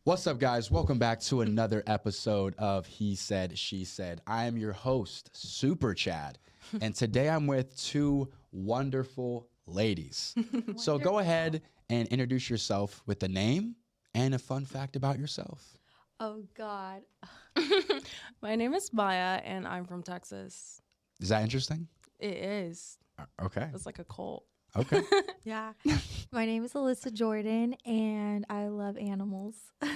What's up, guys? Welcome back to another episode of He Said, She Said. I am your host, Super Chad, and today I'm with two wonderful ladies. So go ahead and introduce yourself with a name and a fun fact about yourself. Oh, God. My name is Maya, and I'm from Texas. Is that interesting? It is. Okay. It's like a cult. Okay. Yeah. My name is Alyssa Jordan, and I love animals.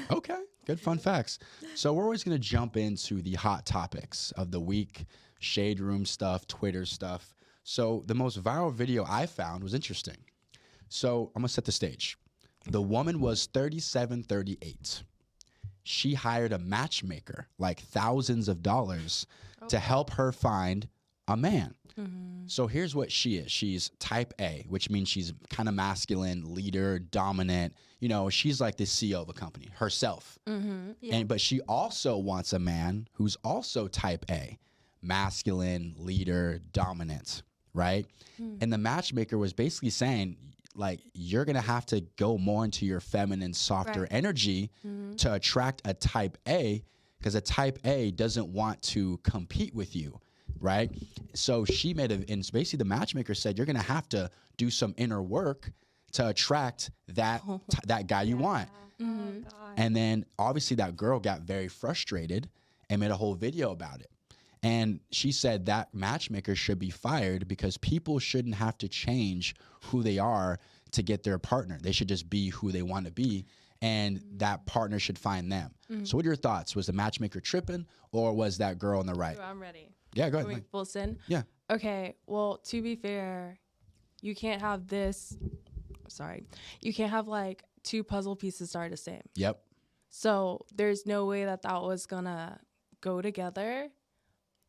Okay. Good fun facts. So we're always going to jump into the hot topics of the week, shade room stuff, Twitter stuff. So the most viral video I found was interesting. So I'm going to set the stage. The woman was 37, 38. She hired a matchmaker, like thousands of dollars, to help her find a man. So here's what she is. She's type A, which means she's kind of masculine, leader, dominant. You know, she's like the CEO of a company herself. Yeah. But she also wants a man who's also type A, masculine, leader, dominant, right? And the matchmaker was basically saying, like, you're going to have to go more into your feminine, softer Right. energy to attract a type A, because a type A doesn't want to compete with you. Right. So she made and basically the matchmaker said, you're going to have to do some inner work to attract that guy you want. Oh, God. And then obviously that girl got very frustrated and made a whole video about it. And she said that matchmaker should be fired because people shouldn't have to change who they are to get their partner. They should just be who they want to be. And that partner should find them. So what are your thoughts? Was the matchmaker tripping, or was that girl on the right? I'm ready. Yeah, go Are ahead. we full send? Yeah. Okay. Well, to be fair, you can't have this. Sorry. You can't have like two puzzle pieces that are the same. Yep. So there's no way that was going to go together.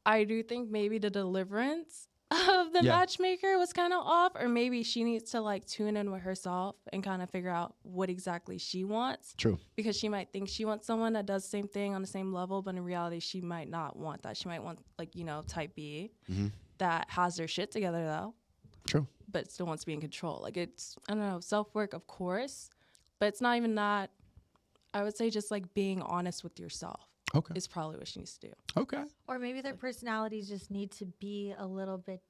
I do think maybe the deliverance of the Yeah. matchmaker was kind of off, or maybe she needs to like tune in with herself and kind of figure out what exactly she wants, True. because she might think she wants someone that does the same thing on the same level, but in reality she might not want that. She might want, like, you know, type B that has their shit together though, True. but still wants to be in control. Like, it's, I don't know, self-work, of course, but it's not even that. I would say just like being honest with yourself Okay. is probably what she needs to do. Okay. Or maybe their personalities just need to be a little bit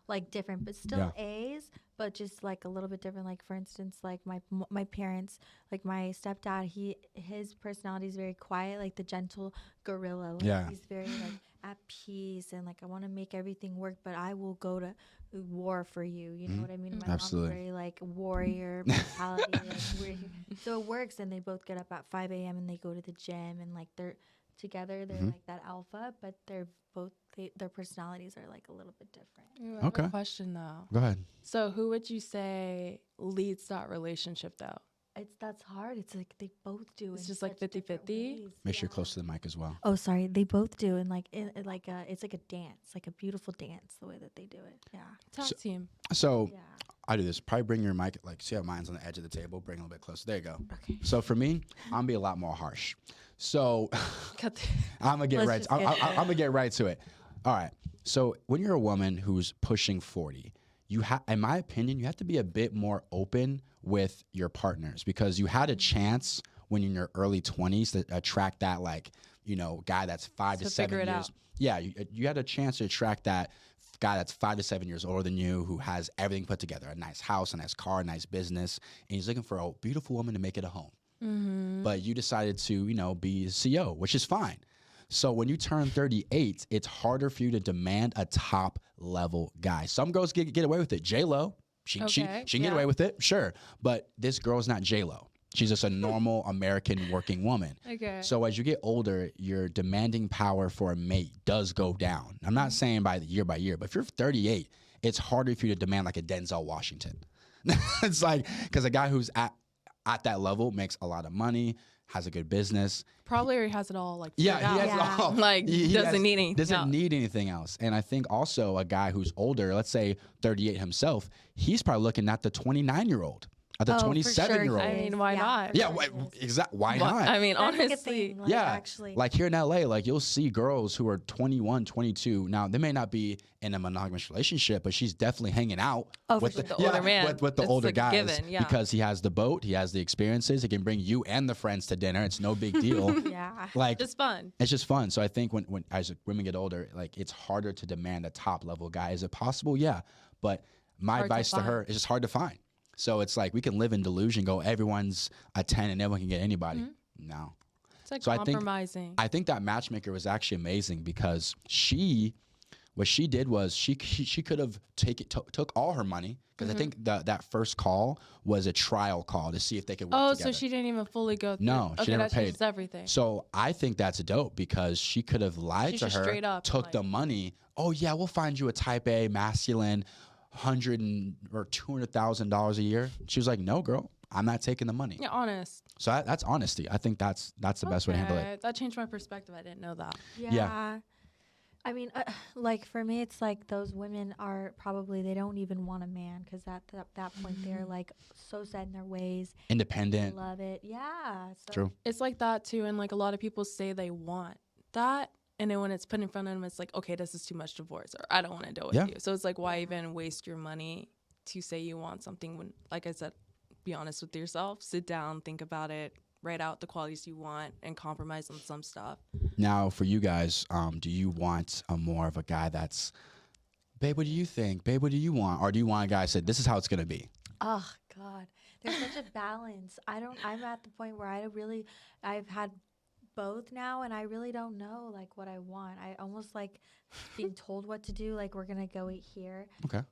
like different, but still A's, but just like a little bit different. Like, for instance, like my parents, like my stepdad, his personality is very quiet, like the gentle gorilla. Like, Yeah. he's very like at peace and like, I want to make everything work, but I will go to war for you. You know what I mean? My Absolutely. mom's very like warrior mentality. So it works, and they both get up at 5 a.m. and they go to the gym, and like they're together. They're like that alpha, but they're both their personalities are like a little bit different. Ooh, I have Okay. a question though. Go ahead. So who would you say leads that relationship though? That's hard. It's like they both do. It's in just like such different 50-50? ways. Make sure you're Yeah. close to the mic as well. Oh, sorry. They both do, and like it's like a dance, like a beautiful dance, the way that they do it. Yeah. Tag team. So Yeah. I do this. Probably bring your mic, like, see how mine's on the edge of the table. Bring it a little bit closer. There you go. Okay. So for me, I'm gonna be a lot more harsh. So Cut the- I'm gonna get Let's right. just I'm get to it. gonna get right to it. All right. So when you're a woman who's pushing 40, you have, in my opinion, you have to be a bit more open with your partners, because you had a chance when you're in your early 20s to attract that, like, you know, guy that's 5 to To 7 figure it years. out. Yeah, you had a chance to attract that guy that's 5 to 7 years older than you, who has everything put together, a nice house, a nice car, a nice business, and he's looking for a beautiful woman to make it a home. But you decided to, you know, be a CEO, which is fine. So when you turn 38, it's harder for you to demand a top level guy. Some girls get away with it. J-Lo, she Okay, can get yeah. away with it, sure. But this girl's not J-Lo. She's just a normal American working woman. Okay. So as you get older, your demanding power for a mate does go down. I'm not saying by year, but if you're 38, it's harder for you to demand like a Denzel Washington. It's like, because a guy who's at that level makes a lot of money, has a good business. Probably already has it all like Yeah, figured he out. has Yeah. it all. Like, doesn't need anything Doesn't else. need anything else. And I think also a guy who's older, let's say 38 himself, he's probably looking at the 29-year-old of the Oh, for 27-year-old. I mean, why not? Yeah, for sure why, it is. exactly. Why Well, not? I mean, That's like a honestly, thing, like, Yeah, actually. like here in LA, like you'll see girls who are 21, 22. Now they may not be in a monogamous relationship, but she's definitely hanging out Oh, for with sure. The older man. with the It's older like a guys given, yeah. because he has the boat, he has the experiences, he can bring you and the friends to dinner. It's no big deal. Yeah. Like just fun. it's just fun. So I think when as women get older, like it's harder to demand a top level guy. Is it possible? Yeah, but my Hard to advice to her find. is just hard to find. So it's like we can live in delusion, go everyone's a 10 and everyone can get anybody. No. It's like So I think- compromising. I think that matchmaker was actually amazing because what she did was she could have took all her money because I think that first call was a trial call to see if they could work Oh, together. so she didn't even fully go through. No, she okay, never that paid. changes everything. So I think that's dope because she could have lied She's to just her, straight up, took like- the money. Oh yeah, we'll find you a type A masculine, or $200,000 a year. She was like, no, girl, I'm not taking the money. Yeah, honest. So that's honesty. I think that's the best way to handle it. Okay, that changed my perspective. I didn't know that. Yeah. I mean, like for me, it's like those women are probably they don't even want a man because at that point they're like so set in their ways. They Independent. love it. Yeah. So True. It's like that too, and like a lot of people say they want that, and then when it's put in front of them, it's like, okay, this is too much divorce, or I don't want to deal with Yeah. you. So it's like, why even waste your money to say you want something when, like I said, be honest with yourself, sit down, think about it, write out the qualities you want, and compromise on some stuff. Now, for you guys, do you want more of a guy that's, babe, what do you think? Babe, what do you want? Or do you want a guy that said, this is how it's going to be? Oh God, there's such a balance. I'm at the point where I've had both now, and I really don't know like what I want. I almost like being told what to do. Like we're gonna go eat here, Okay.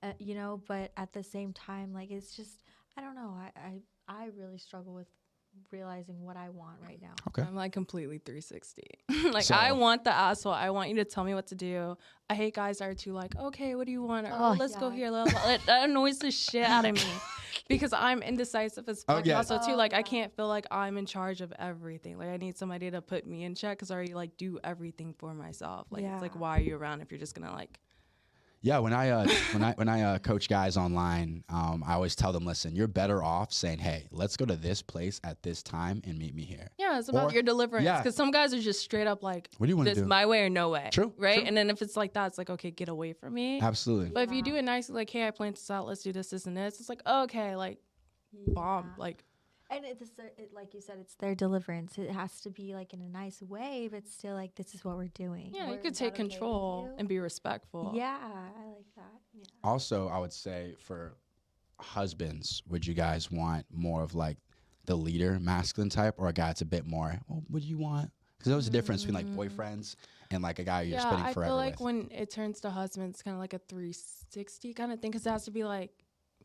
But at the same time, like it's just I don't know. I really struggle with realizing what I want right now. Okay. I'm like completely 360. Like So- I want the asshole. I want you to tell me what to do. I hate guys that are too like, okay, what do you want? Or, Oh, let's go yeah. here. Blah, blah, blah. That annoys the shit out of me because I'm indecisive as fuck. Okay. And also too, Oh, like I yeah. can't feel like I'm in charge of everything. Like I need somebody to put me in check because I already like do everything for myself. Like it's like, Yeah. why are you around if you're just gonna like? Yeah, when I coach guys online, I always tell them, listen, you're better off saying, hey, let's go to this place at this time and meet me here. Yeah, it's about Or- your deliverance. yeah. Because some guys are just straight up like, What do you want to this do? my way or no way. True, Right? true. And then if it's like that, it's like, okay, get away from me. Absolutely. But if you do it nice, like, hey, I planned this out, let's do this, this, and this, it's like, okay, like, bomb. Yeah. Like, And like you said, it's their deliverance. It has to be like in a nice way, but still like this is what we're doing. yeah, you Is could that take okay with control you? and be respectful. Yeah, I like that. Yeah. Also, I would say for husbands, would you guys want more of like the leader, masculine type, or a guy that's a bit more, well, what do you want? Because there's a difference between like boyfriends and like a guy you're Yeah, spending I forever feel like with. when it turns to husbands, it's kind of like a 360 kind of thing because it has to be like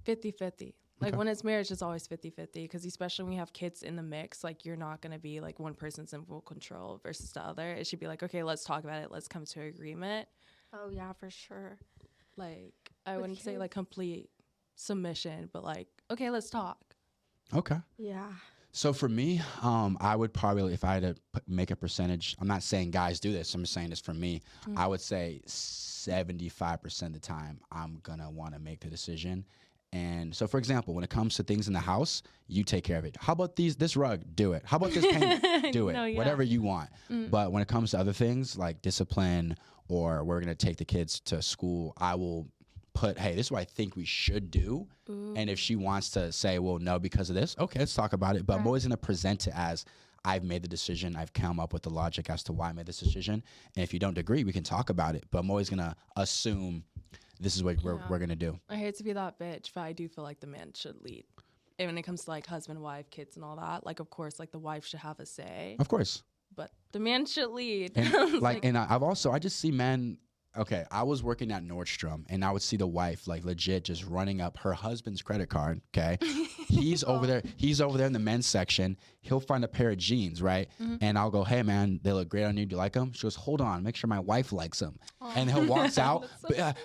50-50. Like Okay. when it's marriage, it's always 50-50 because especially when you have kids in the mix, like you're not going to be like one person's in full control versus the other. It should be like, okay, let's talk about it. Let's come to an agreement. Oh yeah, for sure. Like I With wouldn't say like kids. complete submission, but like, okay, let's talk. Okay. Yeah. So for me, I would probably, if I had to make a percentage, I'm not saying guys do this, I'm just saying this for me, I would say 75% of the time I'm gonna want to make the decision. And so, for example, when it comes to things in the house, you take care of it. How about this rug? Do it. How about this paint? Do it. No, yeah. Whatever you want. But when it comes to other things like discipline or we're going to take the kids to school, I will put, hey, this is what I think we should do. And if she wants to say, well, no, because of this, okay, let's talk about it. But I'm always going to present it as I've made the decision. I've come up with the logic as to why I made this decision. And if you don't agree, we can talk about it. But I'm always going to assume this is what we're going to do. I hate to be that bitch, but I do feel like the man should lead. And when it comes to like husband, wife, kids, and all that, like of course, like the wife should have a say, Of course. but the man should lead. And It's like, and I just see men. Okay, I was working at Nordstrom, and I would see the wife like legit just running up her husband's credit card. Okay, he's over there. He's over there in the men's section. He'll find a pair of jeans, right? And I'll go, "Hey, man, they look great on you. Do you like them?" She goes, "Hold on, make sure my wife likes them." And he walks out.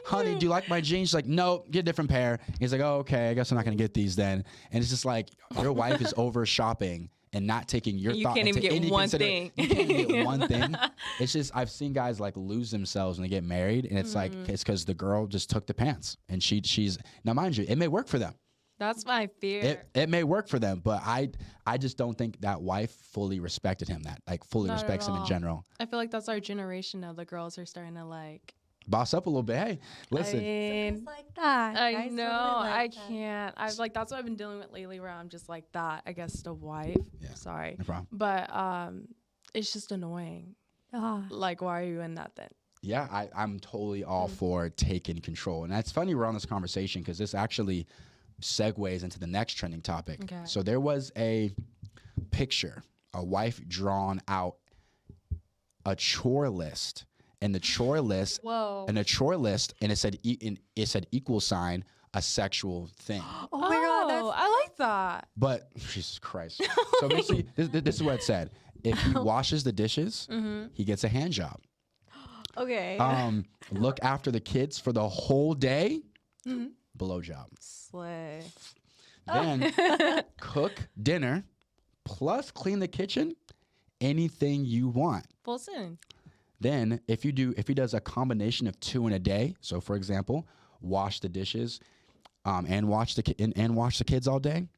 Honey, do you like my jeans? She's like, "No, get a different pair." He's like, "Oh, okay. I guess I'm not gonna get these then." And it's just like your wife is over shopping and not taking your You thought can't into even get any one consideration. thing. You can't even get one thing. It's just I've seen guys like lose themselves when they get married, and it's like it's because the girl just took the pants, and she's now mind you, it may work for them. That's my fear. It may work for them, but I just don't think that wife fully respected him. That like fully Not at respects him in all. general. I feel like that's our generation now. The girls are starting to like. Boss up a little bit. Hey, listen. I mean, It's like that. I Guys know. totally I like that. can't. I was like, that's what I've been dealing with lately, where I'm just like that against a wife. Yeah. Sorry, No problem. but it's just annoying. Ah. Like, why are you in that then? Yeah, I'm totally all for taking control. And it's funny we're on this conversation because this actually segues into the next trending topic. Okay. So there was a picture, a wife drawn out a chore list. And the chore list Whoa. and it said it said equal sign a sexual thing. Oh my god, that's I like that. But Jesus Christ. So basically this is what it said. If he washes the dishes, he gets a hand job. okay. Look after the kids for the whole day, below job. Slay. Then cook dinner plus clean the kitchen, anything you want. Full sin. Then if he does a combination of 2 in a day, so for example, wash the dishes and watch the kids all day,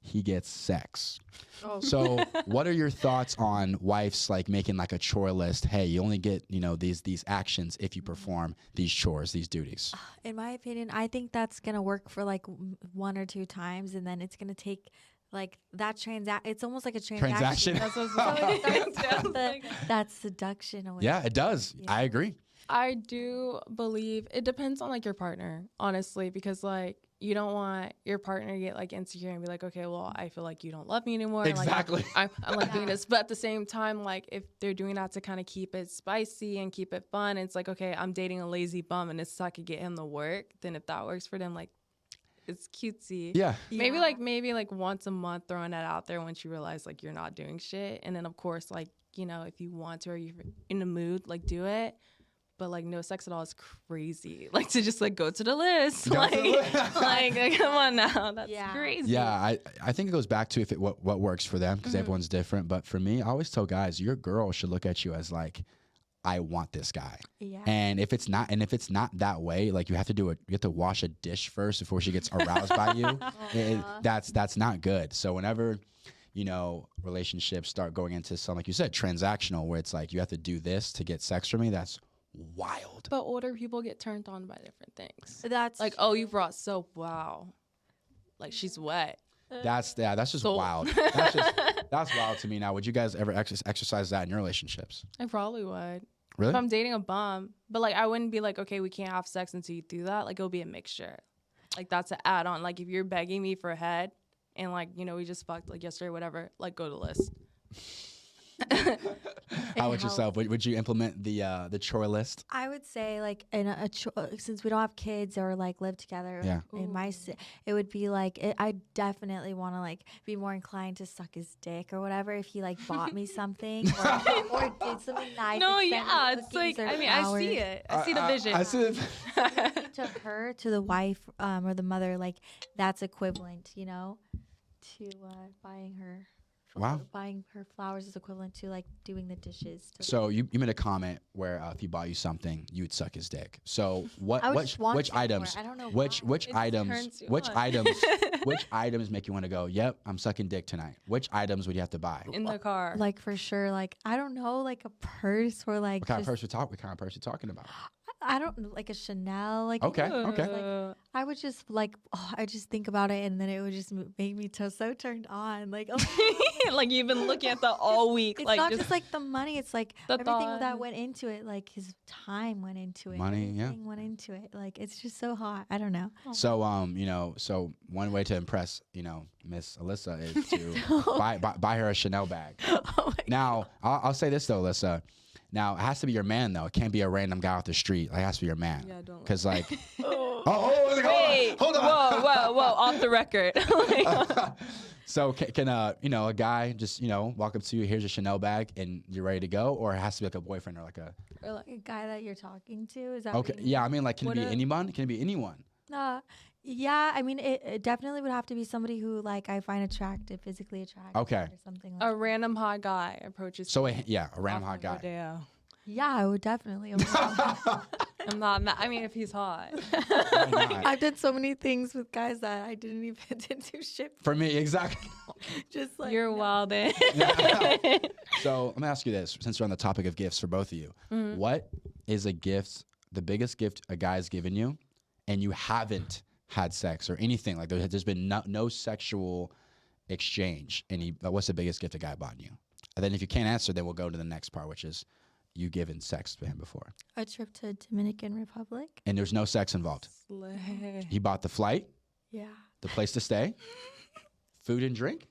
he gets sex. Oh. So what are your thoughts on wives like making like a chore list? Hey, you only get, these actions if you perform these chores, these duties. In my opinion, I think that's gonna work for like 1 or 2 times, and then it's gonna take like that it's almost like a Transaction. That's what That's seduction. Away. Yeah, it does. Yeah. I agree. I do believe it depends on like your partner, honestly, because like you don't want your partner to get like insecure and be like, okay, well, I feel like you don't love me anymore. Exactly. Like, I'm like doing this, but at the same time, like if they're doing that to kind of keep it spicy and keep it fun, it's like, okay, I'm dating a lazy bum, and it's so I could get him to work. Then if that works for them, like it's cutesy. Yeah. Maybe like once a month throwing that out there once you realize like you're not doing shit, and then of course like if you want to or you're in the mood, like do it. But like no sex at all is crazy. Like to just like go to the list. Go to the list. like come on now, that's Yeah. crazy. Yeah, I think it goes back to what works for them because everyone's different. But for me, I always tell guys, your girl should look at you as like, I want this guy. Yeah. And if it's not that way, like you have to wash a dish first before she gets aroused by you. That's not good. So whenever relationships start going into something like you said, transactional, where it's like you have to do this to get sex from me, that's wild. But older people get turned on by different things. That's Like, oh, you brought soap. Wow. Like she's wet. That's just So- wild. That's wild to me. Now, would you guys ever exercise that in your relationships? I probably would. Really? If I'm dating a bum, but like I wouldn't be like, okay, we can't have sex until you do that. Like it'll be a mixture. Like that's an add on. Like if you're begging me for a head and like, we just fucked like yesterday or whatever, like go to the list. How about yourself? Would you implement the chore list? I would say like in since we don't have kids or like live together. Yeah. In my it would be like I definitely want to like be more inclined to suck his dick or whatever if he like bought me something or did something nice. No, like, send me yeah, it's cookies like or I mean I flowers. see it. I see the vision. I see it. To her, to the wife or the mother, like that's equivalent, to buying her. Wow. Buying her flowers is equivalent to like doing the dishes. To So you made a comment where if he bought you something, you'd suck his dick. So I would just want which to more. items I don't know which why. It items turns you which on. items which items make you want to go, yep, I'm sucking dick tonight? Which items would you have to buy? In the car. Like for sure, like I don't know, like a purse or like What kind of just, purse what kind of purse you talking about? I don't like a Chanel. Like Okay, you know, okay. like, I would just like I just think about it and then it would just make me so turned on. Like oh, like you've been looking at that all week. it's like not just like the money. It's like the everything thought. that went into it. Like his time went into it. Money, yeah. Everything went into it. Like it's just so hot. I don't know. So so one way to impress, Miss Alyssa is to buy her a Chanel bag. Oh my Now, I'll say this though, Alyssa. Now, it has to be your man though. It can't be a random guy off the street. Like, it has to be your man. Yeah, don't Cuz like Wait, hold on. whoa, off the record. So can a guy just, walk up to you, here's your Chanel bag and you're ready to go, or it has to be like a boyfriend or like a Or like a guy that you're talking to. Is that Okay, what you yeah, I mean like can What it be if- anyone? Can it be anyone? mean? Yeah, I mean it definitely would have to be somebody who like I find attractive, physically attractive. Okay. Or something like A random hot guy approaches. So you a random off hot of guy. Rodeo. Yeah, I would definitely. I'm not mad. I mean, if he's hot. Why not? I've done so many things with guys that I didn't even didn't do shit. For me, exactly. Just like You're no. wild. Eh? So let me ask you this, since we're on the topic of gifts for both of you. What is a gift, the biggest gift a guy's given you, and you haven't had sex or anything? Like there's been no sexual exchange. What's the biggest gift a guy bought you? And then if you can't answer, then we'll go to the next part, which is you given sex to him before. A trip to Dominican Republic. And there's no sex involved. Slay. He bought the flight, Yeah. the place to stay, food and drink.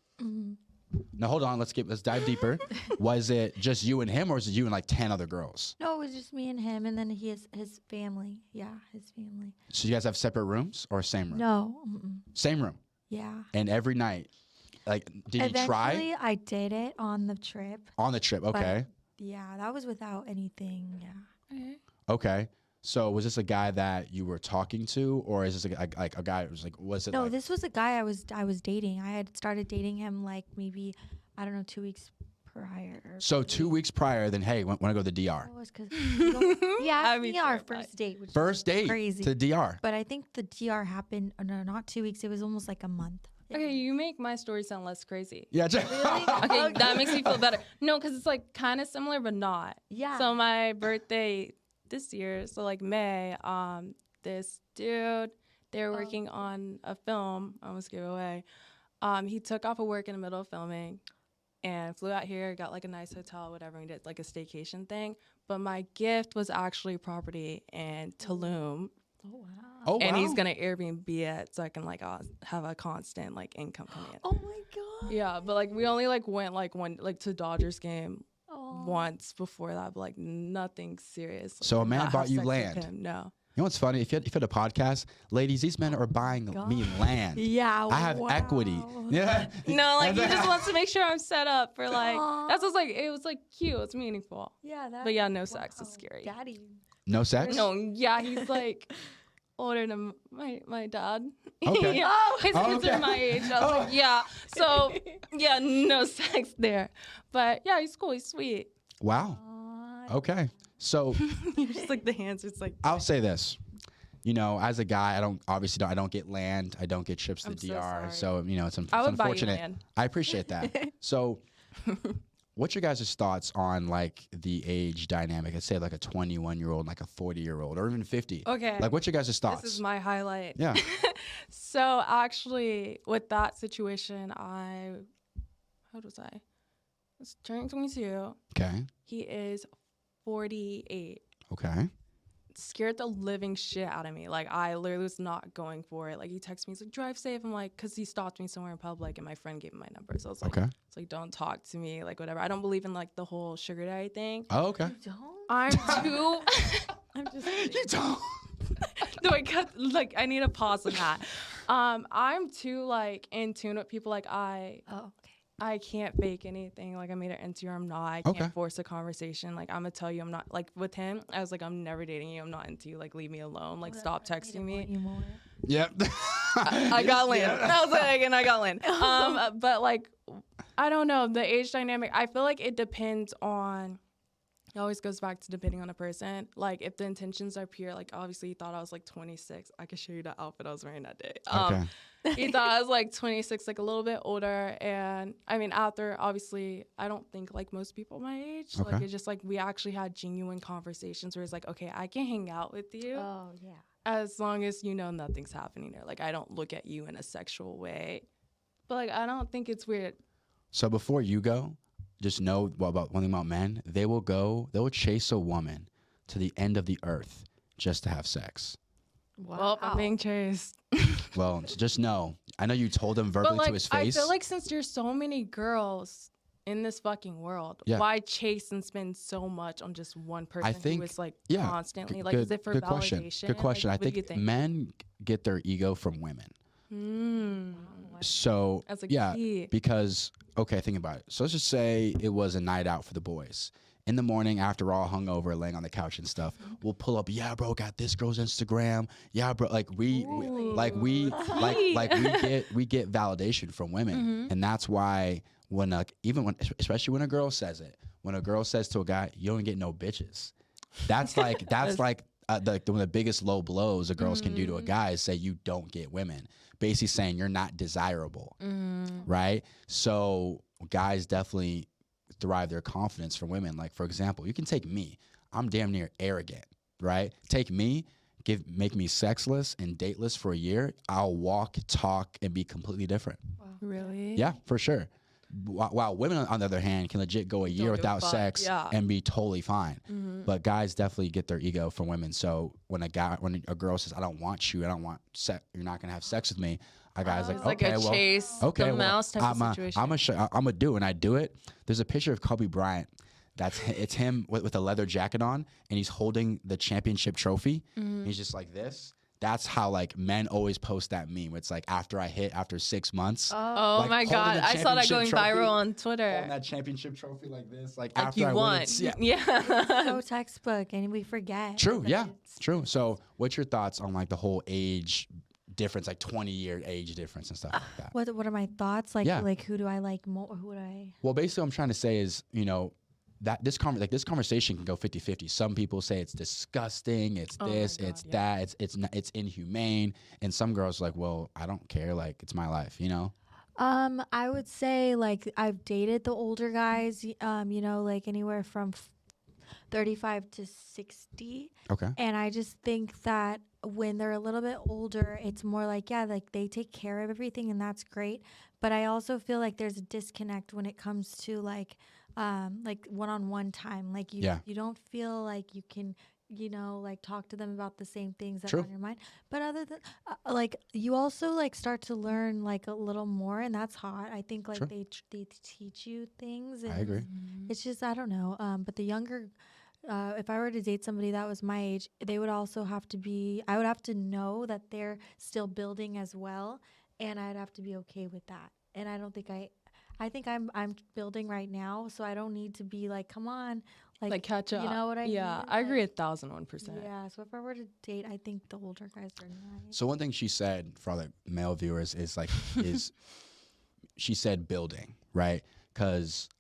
Now hold on, let's dive deeper. Was it just you and him, or was it you and like 10 other girls? No, it was just me and him, and then his family. Yeah, his family. So you guys have separate rooms or same room? No. Mm-mm. Same room. Yeah. And every night, like, did you try Eventually, I did it on the trip. on the trip? Okay, Yeah, that was without anything. Yeah. okay. So was this a guy that you were talking to, or is this like a guy? Was it? No, like, this was a guy I was dating. I had started dating him like maybe 2 weeks prior. or So 2 3. weeks prior, then hey, want to go to the DR? That was because he asked I'd be me our terrified. first date, which First date crazy. to DR. but I think the DR happened. No, not 2 weeks. It was almost like a month. Okay, you make my story sound less crazy. Yeah. Okay, that makes me feel better. No, because it's like kind of similar, but not. Yeah. So my birthday this year, so like May, this dude, they were working on a film. I almost gave it away. He took off of work in the middle of filming and flew out here, got like a nice hotel, whatever, and did like a staycation thing. But my gift was actually property in Tulum. Oh wow. Oh, And wow. he's gonna Airbnb it so I can like have a constant like income coming in. Oh my god. Yeah, but like we only like went like to Dodgers game Oh. once before that, but like nothing serious. Like, So a did man not bought have you sex with land? him, No. You know what's funny? If you had a podcast, ladies, these men are buying me land. Yeah. I have equity. Yeah. No, like he And just wants to make sure I'm set up for like Aw. that's what's like it was like cute, it's meaningful. Yeah. That, But yeah, no sex is scary. Daddy. No sex? No, yeah, he's like older than my dad. Okay. Yeah. His Oh, kids okay. are my age. I was like, yeah. So yeah, no sex there. But yeah, he's cool, he's sweet. Wow. Okay. So You're just like the hands, it's like I'll say this. You know, as a guy, I don't get land. I don't get trips to I'm the so DR. sorry. So, you know, it's I would buy you unfortunate. land. I appreciate that. So, what's your guys' thoughts on like the age dynamic? Let's say like a 21-year-old, like a 40-year-old, or even 50. Okay. Like, what's your guys' thoughts? This is my highlight. Yeah. So actually, with that situation, how old was I? I was turning 22. Okay. He is 48. Okay. Scared the living shit out of me. Like, I literally was not going for it. Like, he texted me, he's like, drive safe. I'm like, because he stopped me somewhere in public and my friend gave him my number. So I was like, Okay. it's like, don't talk to me, like, whatever. I don't believe in, like, the whole sugar daddy thing. Oh, okay. Don't. I'm too. I'm just. You don't. No, I need a pause on that. I'm too, like, in tune with people. Like, Oh. Okay. I can't fake anything. Like, I'm either into you or I'm not. I can't Okay. force a conversation. Like, I'm going to tell you I'm not. Like, with him, I was like, I'm never dating you. I'm not into you. Like, leave me alone. Like, stop texting me. Yep. I got land. I was like, and I got land. But, like, I don't know. The age dynamic, I feel like it depends on. It always goes back to depending on the person. Like, if the intentions are pure, like, obviously, he thought I was, like, 26. I could show you the outfit I was wearing that day. Okay. He thought I was, like, 26, like, a little bit older. And, I mean, after, obviously, I don't think, like, most people my age. Like, Okay. it's just, like, we actually had genuine conversations where it's like, okay, I can hang out with you Oh yeah. as long as you know nothing's happening there. Like, I don't look at you in a sexual way. But, like, I don't think it's weird. So before you go, just know about one thing about men. They will chase a woman to the end of the earth just to have sex. Wow. Well, I'm being chased. Well, just know. I know you told him But, verbally like, to his face. I feel like since there's so many girls in this fucking world, Yeah. why chase and spend so much on just one person think- who is, like, yeah, constantly? Like, is it for good validation? question. Good question. Like, I what do you think men get their ego from women. So That's a yeah, key. because okay, think about it. So let's just say it was a night out for the boys. In the morning, after we're all hungover, laying on the couch and stuff, we'll pull up. Yeah, bro, got this girl's Instagram. Yeah, bro, like we we get validation from women, and that's why when especially when a girl says it, when a girl says to a guy, "You don't get no bitches," that's like one of the biggest low blows a girls can do to a guy is say you don't get women, basically saying you're not desirable, right? So guys definitely derive their confidence from women. Like, for example, you can take me. I'm damn near arrogant, right? Take me, make me sexless and dateless for a year. I'll walk, talk, and be completely different. Really? Yeah, for sure. While women, on the other hand, can legit go a year without sex and be totally fine. But guys definitely get their ego from women. So when a girl says, "I don't want you, I don't want sex, you're not gonna have sex with me," a guy's like, "Okay, like a chase the mouse type of situation. I'm gonna do it." And I do it. There's a picture of Kobe Bryant. It's him with a leather jacket on, and he's holding the championship trophy. He's just like this. That's how like men always post that meme. It's like after 6 months. Oh like, my God. I saw that going trophy, viral on Twitter. holding that championship trophy like this. Like Like after you I won. win. Yeah. So textbook, and we forget. True. that Yeah. it's- True. So what's your thoughts on like the whole age difference, like 20-year age difference and stuff like that? What are my thoughts? Like, Yeah. like who do I like more? Who do I? Well, basically what I'm trying to say is, that this conversation can go 50-50. Some people say it's disgusting, it's this, it's that, it's inhumane, and some girls are like, well, I don't care, like it's my life, I would say like I've dated the older guys, like anywhere from 35 to 60. Okay. And I just think that when they're a little bit older, it's more like, yeah, like they take care of everything and that's great. But I also feel like there's a disconnect when it comes to like one-on-one time. Like you don't feel like you can, like talk to them about the same things that are on your mind. But other than like you also like start to learn like a little more, and that's hot. I think like they teach you things. And I agree. It's just, I don't know. But the younger, if I were to date somebody that was my age, they would also have to be, I would have to know that they're still building as well. And I'd have to be okay with that. And I don't think I think I'm building right now. So I don't need to be like, come on, like catch up. You know what I mean? Yeah, I agree 1,001%. Yeah. So if I were to date, I think the older guys are nice. So one thing she said for all the male viewers is like, she said building, right? Because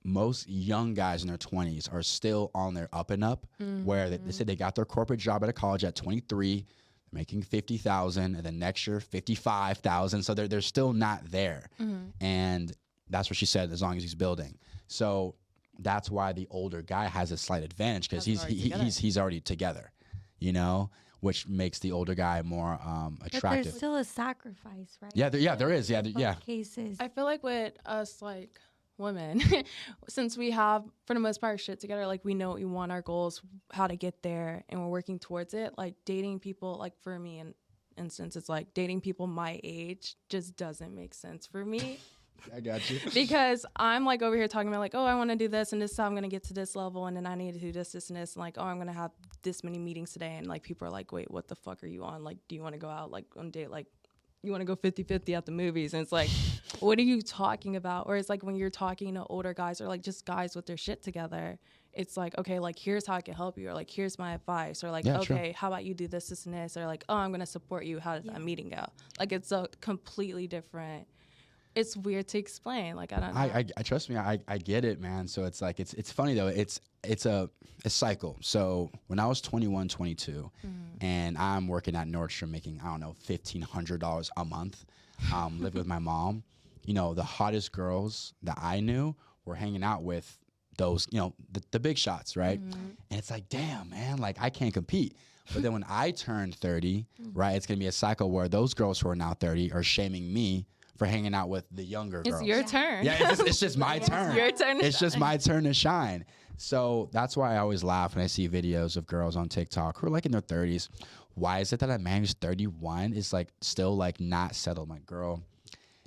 most young guys in their 20s are still on their up and up, where they said they got their corporate job out of college at 23, making 50,000, and then next year 55,000. So they're still not there, and that's what she said. As long as he's building, so that's why the older guy has a slight advantage because he's already together, which makes the older guy more attractive. But there's still a sacrifice, right? Yeah, there is. Yeah. Cases. I feel like with us, like women, since we have for the most part shit together, like we know what we want, our goals, how to get there, and we're working towards it. Like dating people, like for me, in instance, it's like dating people my age just doesn't make sense for me. I got you. Because I'm like over here talking about like, oh, I want to do this and this is how I'm going to get to this level, and then I need to do this and this, and like, oh, I'm going to have this many meetings today, and like people are like, wait, what the fuck are you on? Like, do you want to go out like on a date? Like, you want to go 50-50 at the movies? And it's like, what are you talking about? Or it's like when you're talking to older guys or like just guys with their shit together, it's like, okay, like here's how I can help you, or like here's my advice, or like, okay, how about you do this, this, and this, or like, oh, I'm going to support you. How did that meeting go? Like, it's a completely different. It's weird to explain. Like, I don't know. I trust me. I get it, man. So it's like, it's funny though. It's a cycle. So when I was 21, 22, and I'm working at Nordstrom making, I don't know, $1,500 a month, living with my mom, the hottest girls that I knew were hanging out with those, the big shots, right? And it's like, damn, man, like I can't compete. But then when I turned 30, right, it's going to be a cycle where those girls who are now 30 are shaming me for hanging out with the younger girls. It's your turn. Yeah, it's just my turn. Your turn to It's just my turn to shine. So that's why I always laugh when I see videos of girls on TikTok who are like in their 30s. Why is it that a man who's 31 is like still like not settled? My girl,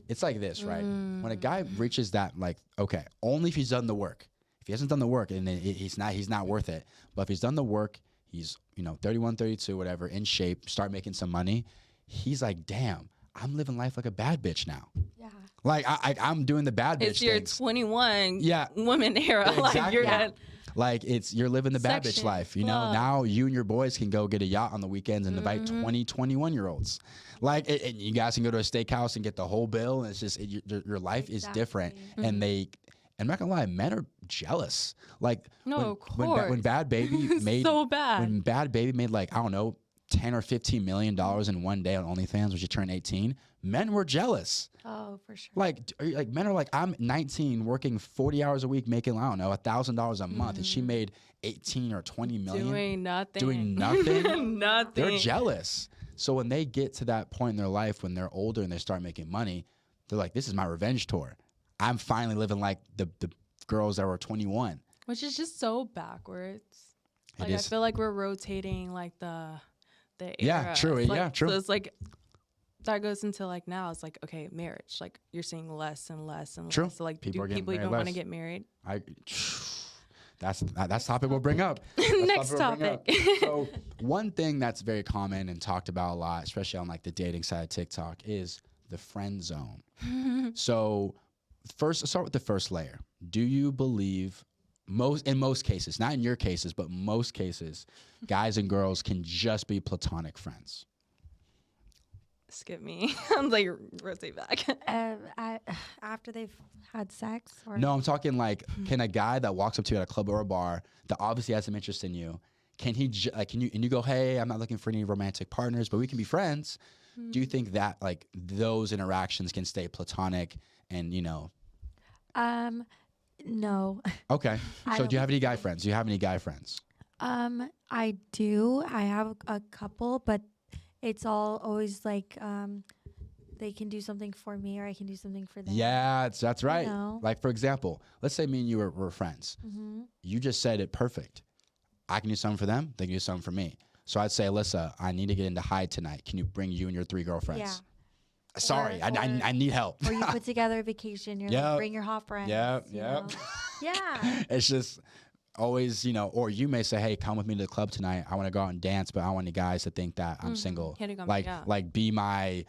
it's like this, right? When a guy reaches that, like, okay, only if he's done the work. If he hasn't done the work, and then he's not worth it. But if he's done the work, he's 31, 32, whatever, in shape, start making some money. He's like, damn, I'm living life like a bad bitch now. Yeah. Like I'm doing the bad bitch It's your things. 21 Yeah. woman era. Exactly. Like you're at like you're living the bad bitch Section, life, club. Now you and your boys can go get a yacht on the weekends and invite 21-year-olds. Like and you guys can go to a steakhouse and get the whole bill, and it's just your life is different. And And I'm not gonna lie, men are jealous. Like No, when, of when course. Bad Baby made so bad. when Bad Baby made like, I don't know, 10 or 15 million dollars in one day on OnlyFans when she turned 18, men were jealous. Oh, for sure. Like, men are like, I'm 19, working 40 hours a week, making, I don't know, $1,000 a month, and she made 18 or 20 million Doing nothing. doing nothing. Nothing. They're jealous. So when they get to that point in their life when they're older and they start making money, they're like, this is my revenge tour. I'm finally living like the girls that were 21. Which is just so backwards. It Like I is. feel like we're rotating like the Yeah, era. true. It's like, Yeah, true. So it's like that goes into like now it's like okay, marriage. Like you're seeing less and less and True. less. So like People are do getting people even married want to less. get married? That's topic we'll bring up. Next topic. So one thing that's very common and talked about a lot, especially on like the dating side of TikTok, is the friend zone. So first, let's start with the first layer. Do you believe in most cases, not in your cases, but most cases, guys and girls can just be platonic friends? Skip me. I'm like rotate back. After they've had sex, or No, I'm talking like, can a guy that walks up to you at a club or a bar that obviously has some interest in you, can he can you and you go, hey, I'm not looking for any romantic partners, but we can be friends. Do you think that like those interactions can stay platonic and no. Okay. I So don't do you have any guy friends? Do you have any guy friends? I do. I have a couple, but it's all always like they can do something for me or I can do something for them. Yeah, that's right. know. Like for example, let's say me and you were friends. Mm-hmm. You just said it perfect. I can do something for them. They can do something for me. So I'd say, Alyssa, I need to get into Hyde tonight. Can you bring you and your 3 girlfriends? Yeah. Sorry, Or- I need help. Or you put together a vacation. You're Yep. like, bring your hot friends. Yep, you yep. know? Yeah. It's just always, or you may say, hey, come with me to the club tonight. I want to go out and dance, but I want the guys to think that I'm single. Hitting on- Like, yeah. like be my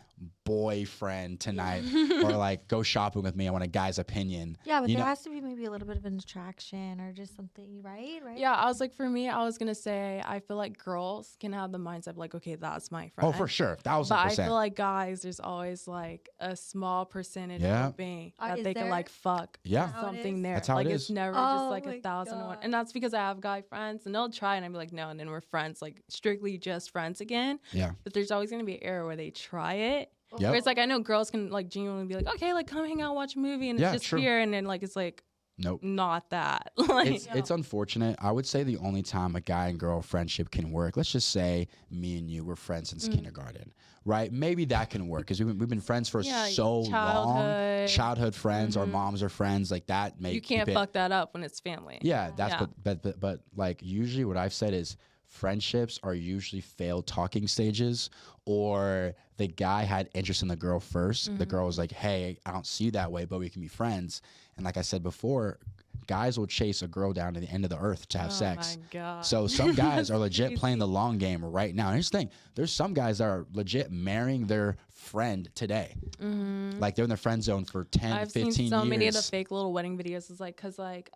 boyfriend tonight, or like go shopping with me. I want a guy's opinion. Yeah, but You there know- has to be maybe a little bit of an attraction or just something, right? Right? Yeah, I was like, for me, I was gonna say I feel like girls can have the mindset of like, okay, that's my friend. Oh, for sure, 1,000%. But I feel like guys, there's always like a small percentage Yeah. of being Is that they can there? like fuck Yeah. How it something is? there. That's how it like is. it's never Oh just like my 1,001. God. And that's because I have guy friends and they'll try and I'd be like, no, and then we're friends, like strictly just friends again. Yeah. But there's always gonna be an era where they try it. Yep. Where it's like I know girls can like genuinely be like, okay, like come hang out, watch a movie, and Yeah, it's just true. here, and then like it's like Nope. not that. like It's unfortunate. I would say the only time a guy and girl friendship can work, let's just say me and you were friends since kindergarten, right? Maybe that can work because we've been friends for Yeah, so long. childhood. Childhood friends, our moms are friends, like that. you can't fuck that up when it's family. Yeah, that's Yeah. but like usually what I've said is friendships are usually failed talking stages, or the guy had interest in the girl 1st. The girl was like, hey, I don't see you that way, but we can be friends. And like I said before, guys will chase a girl down to the end of the earth to have sex. Oh my god. So some guys are legit Crazy. playing the long game right now. And here's the thing: there's some guys that are legit marrying their friend today. Like they're in the friend zone for 10, I've 15 seen so years. many of the fake little wedding videos. It's like because like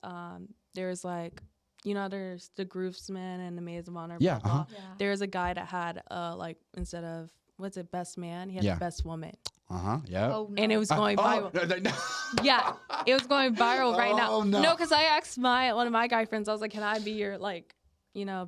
there's like there's the groomsmen and the maids of honor. Yeah, blah, blah. Yeah. There's a guy that had like instead of what's it best man, he had Yeah. the best woman, Yeah. Oh, no. and it was going viral. no. Yeah, it was going viral right now. Oh, no. because I asked one of my guy friends, I was like, can I be your like,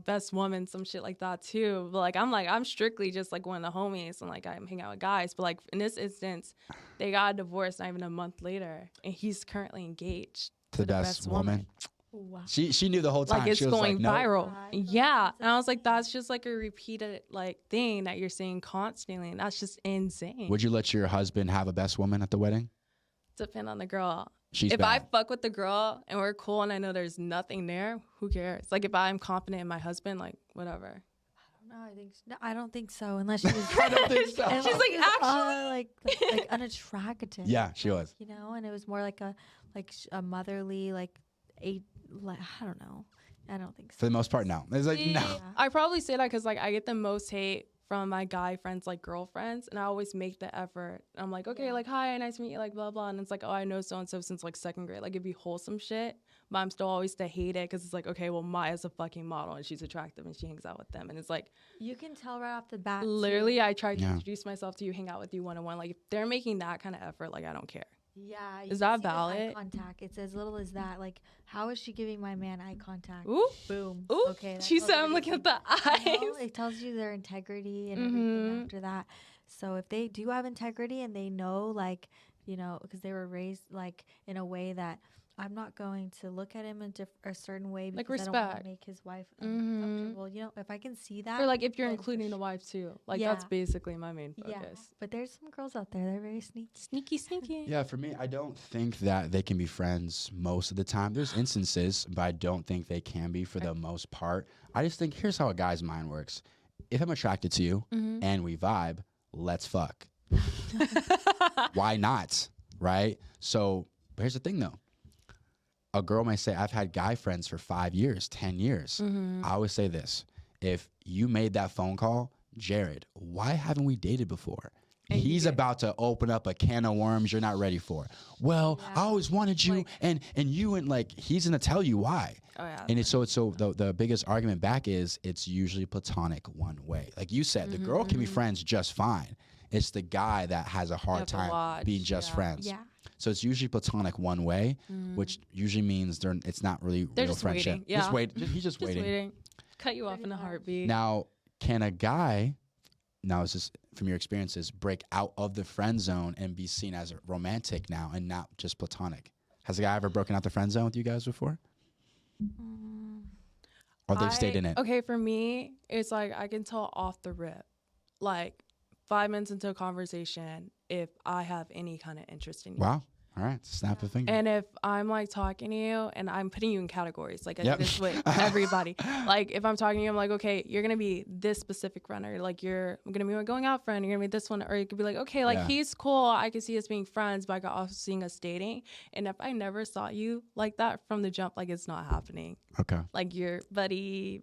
best woman, some shit like that too. But like, I'm strictly just like one of the homies and like I'm hanging out with guys. But like in this instance, they got divorced not even a month later, and he's currently engaged To the best woman. Wow. She knew the whole time. Like it's she was going like, no. viral. Right. Yeah, and I was like, that's just like a repeated like thing that you're seeing constantly, and that's just insane. Would you let your husband have a best woman at the wedding? Depend on the girl. She's if I bad. fuck with the girl and we're cool and I know there's nothing there, who cares? Like if I'm confident in my husband, like whatever. No, I don't think so. Unless she was. I don't think so. unless She's like, she was, like unattractive. Yeah, she was. And it was more like a motherly I don't know. I don't think For so. the most part, no. It's like, See, no. I probably say that because like I get the most hate from my guy friends, like girlfriends, and I always make the effort. I'm like, okay, like hi, nice to meet you, like blah blah, and it's like, oh, I know so and so since like second grade. Like it'd be wholesome shit, but I'm still always to hate it because it's like, okay, well, Maya's a fucking model and she's attractive and she hangs out with them, and it's like You can tell right off the bat. too. literally, I tried to Yeah. introduce myself to you, hang out with you one on one. Like if they're making that kind of effort, like I don't care. Yeah. You Is can that see with eye valid? contact. It's as little as that. Like, how is she giving my man eye contact? Ooh, Boom. ooh. Okay. that She tells said you I'm looking at everything. the eyes. You know, it tells you their integrity and everything Mhm. after that. So if they do have integrity and they know, like, you know, because they were raised like in a way that I'm not going to look at him in a certain way Like because I don't want to respect. make his wife Mhm. uncomfortable. You know, if I can see that, Or like if you're then for including the sure. wife too. Like that's Yeah. basically my main Yeah, focus. but there's some girls out there. They're very sneaky. Sneaky, sneaky. Yeah, for me, I don't think that they can be friends most of the time. There's instances, but I don't think they can be for the most part. I just think here's how a guy's mind works. If I'm attracted to you Mhm. and we vibe, let's fuck. Why not? Right? So, but here's the thing though. A girl might say, I've had guy friends for 5 years, 10 years. Mhm. I always say this. If you made that phone call, Jared, why haven't we dated before? And you He's did. about to open up a can of worms you're not ready for. Well, I Yeah. always wanted you, Like- and you, and like he's gonna tell you why. Oh yeah. And it's so the biggest argument back is it's usually platonic one way. Like you said, the girl can be friends just fine. It's the guy that has a hard have to time watch, being just yeah. friends. Yeah. So it's usually platonic one way, which usually means it's not really They're real just friendship. waiting, yeah. Just wait. He's just Just waiting. waiting. Cut you off Pretty in a much. heartbeat. Now, can a guy, now is this from your experiences, break out of the friend zone and be seen as romantic now and not just platonic? Has a guy ever broken out the friend zone with you guys before? Or they've stayed in it? Okay, for me, it's like I can tell off the rip. Like 5 minutes into a conversation if I have any kind of interest in you. Wow. All right. Snap a finger. And if I'm like talking to you and I'm putting you in categories, like I Yep. do this with everybody. Like if I'm talking to you, I'm like, okay, you're gonna be this specific runner. Like I'm gonna be my going out friend. You're gonna be this one, or you could be like, okay, like Yeah. he's cool. I could see us being friends, but I could also see us dating. And if I never saw you like that from the jump, like it's not happening. Okay. Like you're buddy.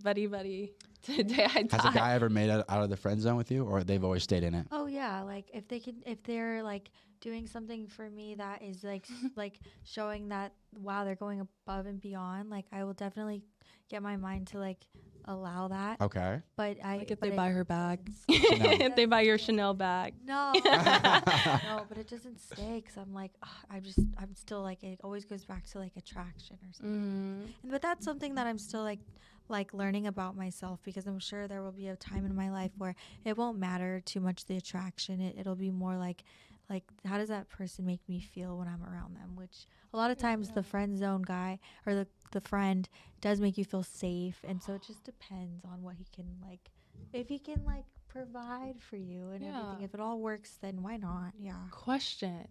Today I Has a die. guy ever made it out of the friend zone with you, or they've always stayed in it? Oh yeah, like if they're like doing something for me that is like like showing that wow they're going above and beyond, like I will definitely get my mind to like allow that. Okay. But Like if but they it- buy her bag, Chanel. if they buy your Chanel bag. no, no, but it doesn't stay because I'm like I'm still like it always goes back to like attraction or something. Mm-hmm. But that's something that I'm still like learning about myself because I'm sure there will be a time in my life where it won't matter too much the attraction. It'll be more like how does that person make me feel when I'm around them? Which a lot of times the friend zone guy or the friend does make you feel safe, and so it just depends on what he can like. If he can like provide for you and Yeah. everything, if it all works, then why not? Yeah, Question.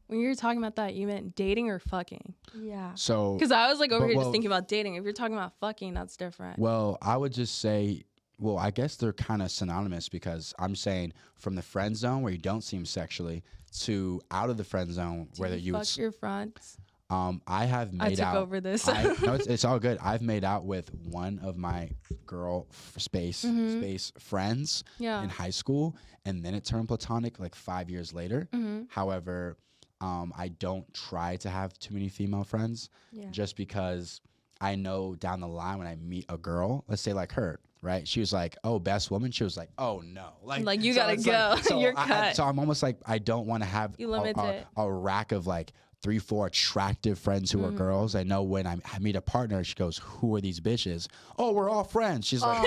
When you were talking about that, you meant dating or fucking? yeah. So, Because I was like over But, here well- just thinking about dating. If you're talking about fucking, that's different. well, I would just say, well, I guess they're kind of synonymous because I'm saying from the friend zone where you don't seem sexually to out of the friend zone Do whether you you would. fuck your fronts? I have I made took out. over this. No, it's all good. I've made out with one of my girl space friends Yeah. in high school, and then it turned platonic like 5 years later. Mm-hmm. However, I don't try to have too many female friends Yeah. just because I know down the line when I meet a girl, let's say like her, right? She was like, "Oh, best woman." She was like, "Oh no, Like, you so gotta it's go. You're cut. so I'm almost like I don't want to have You limit it. a rack of like 3-4 attractive friends who are Mm-hmm. girls. I know when I meet a partner, she goes, "Who are these bitches?" "Oh, we're all friends." She's like,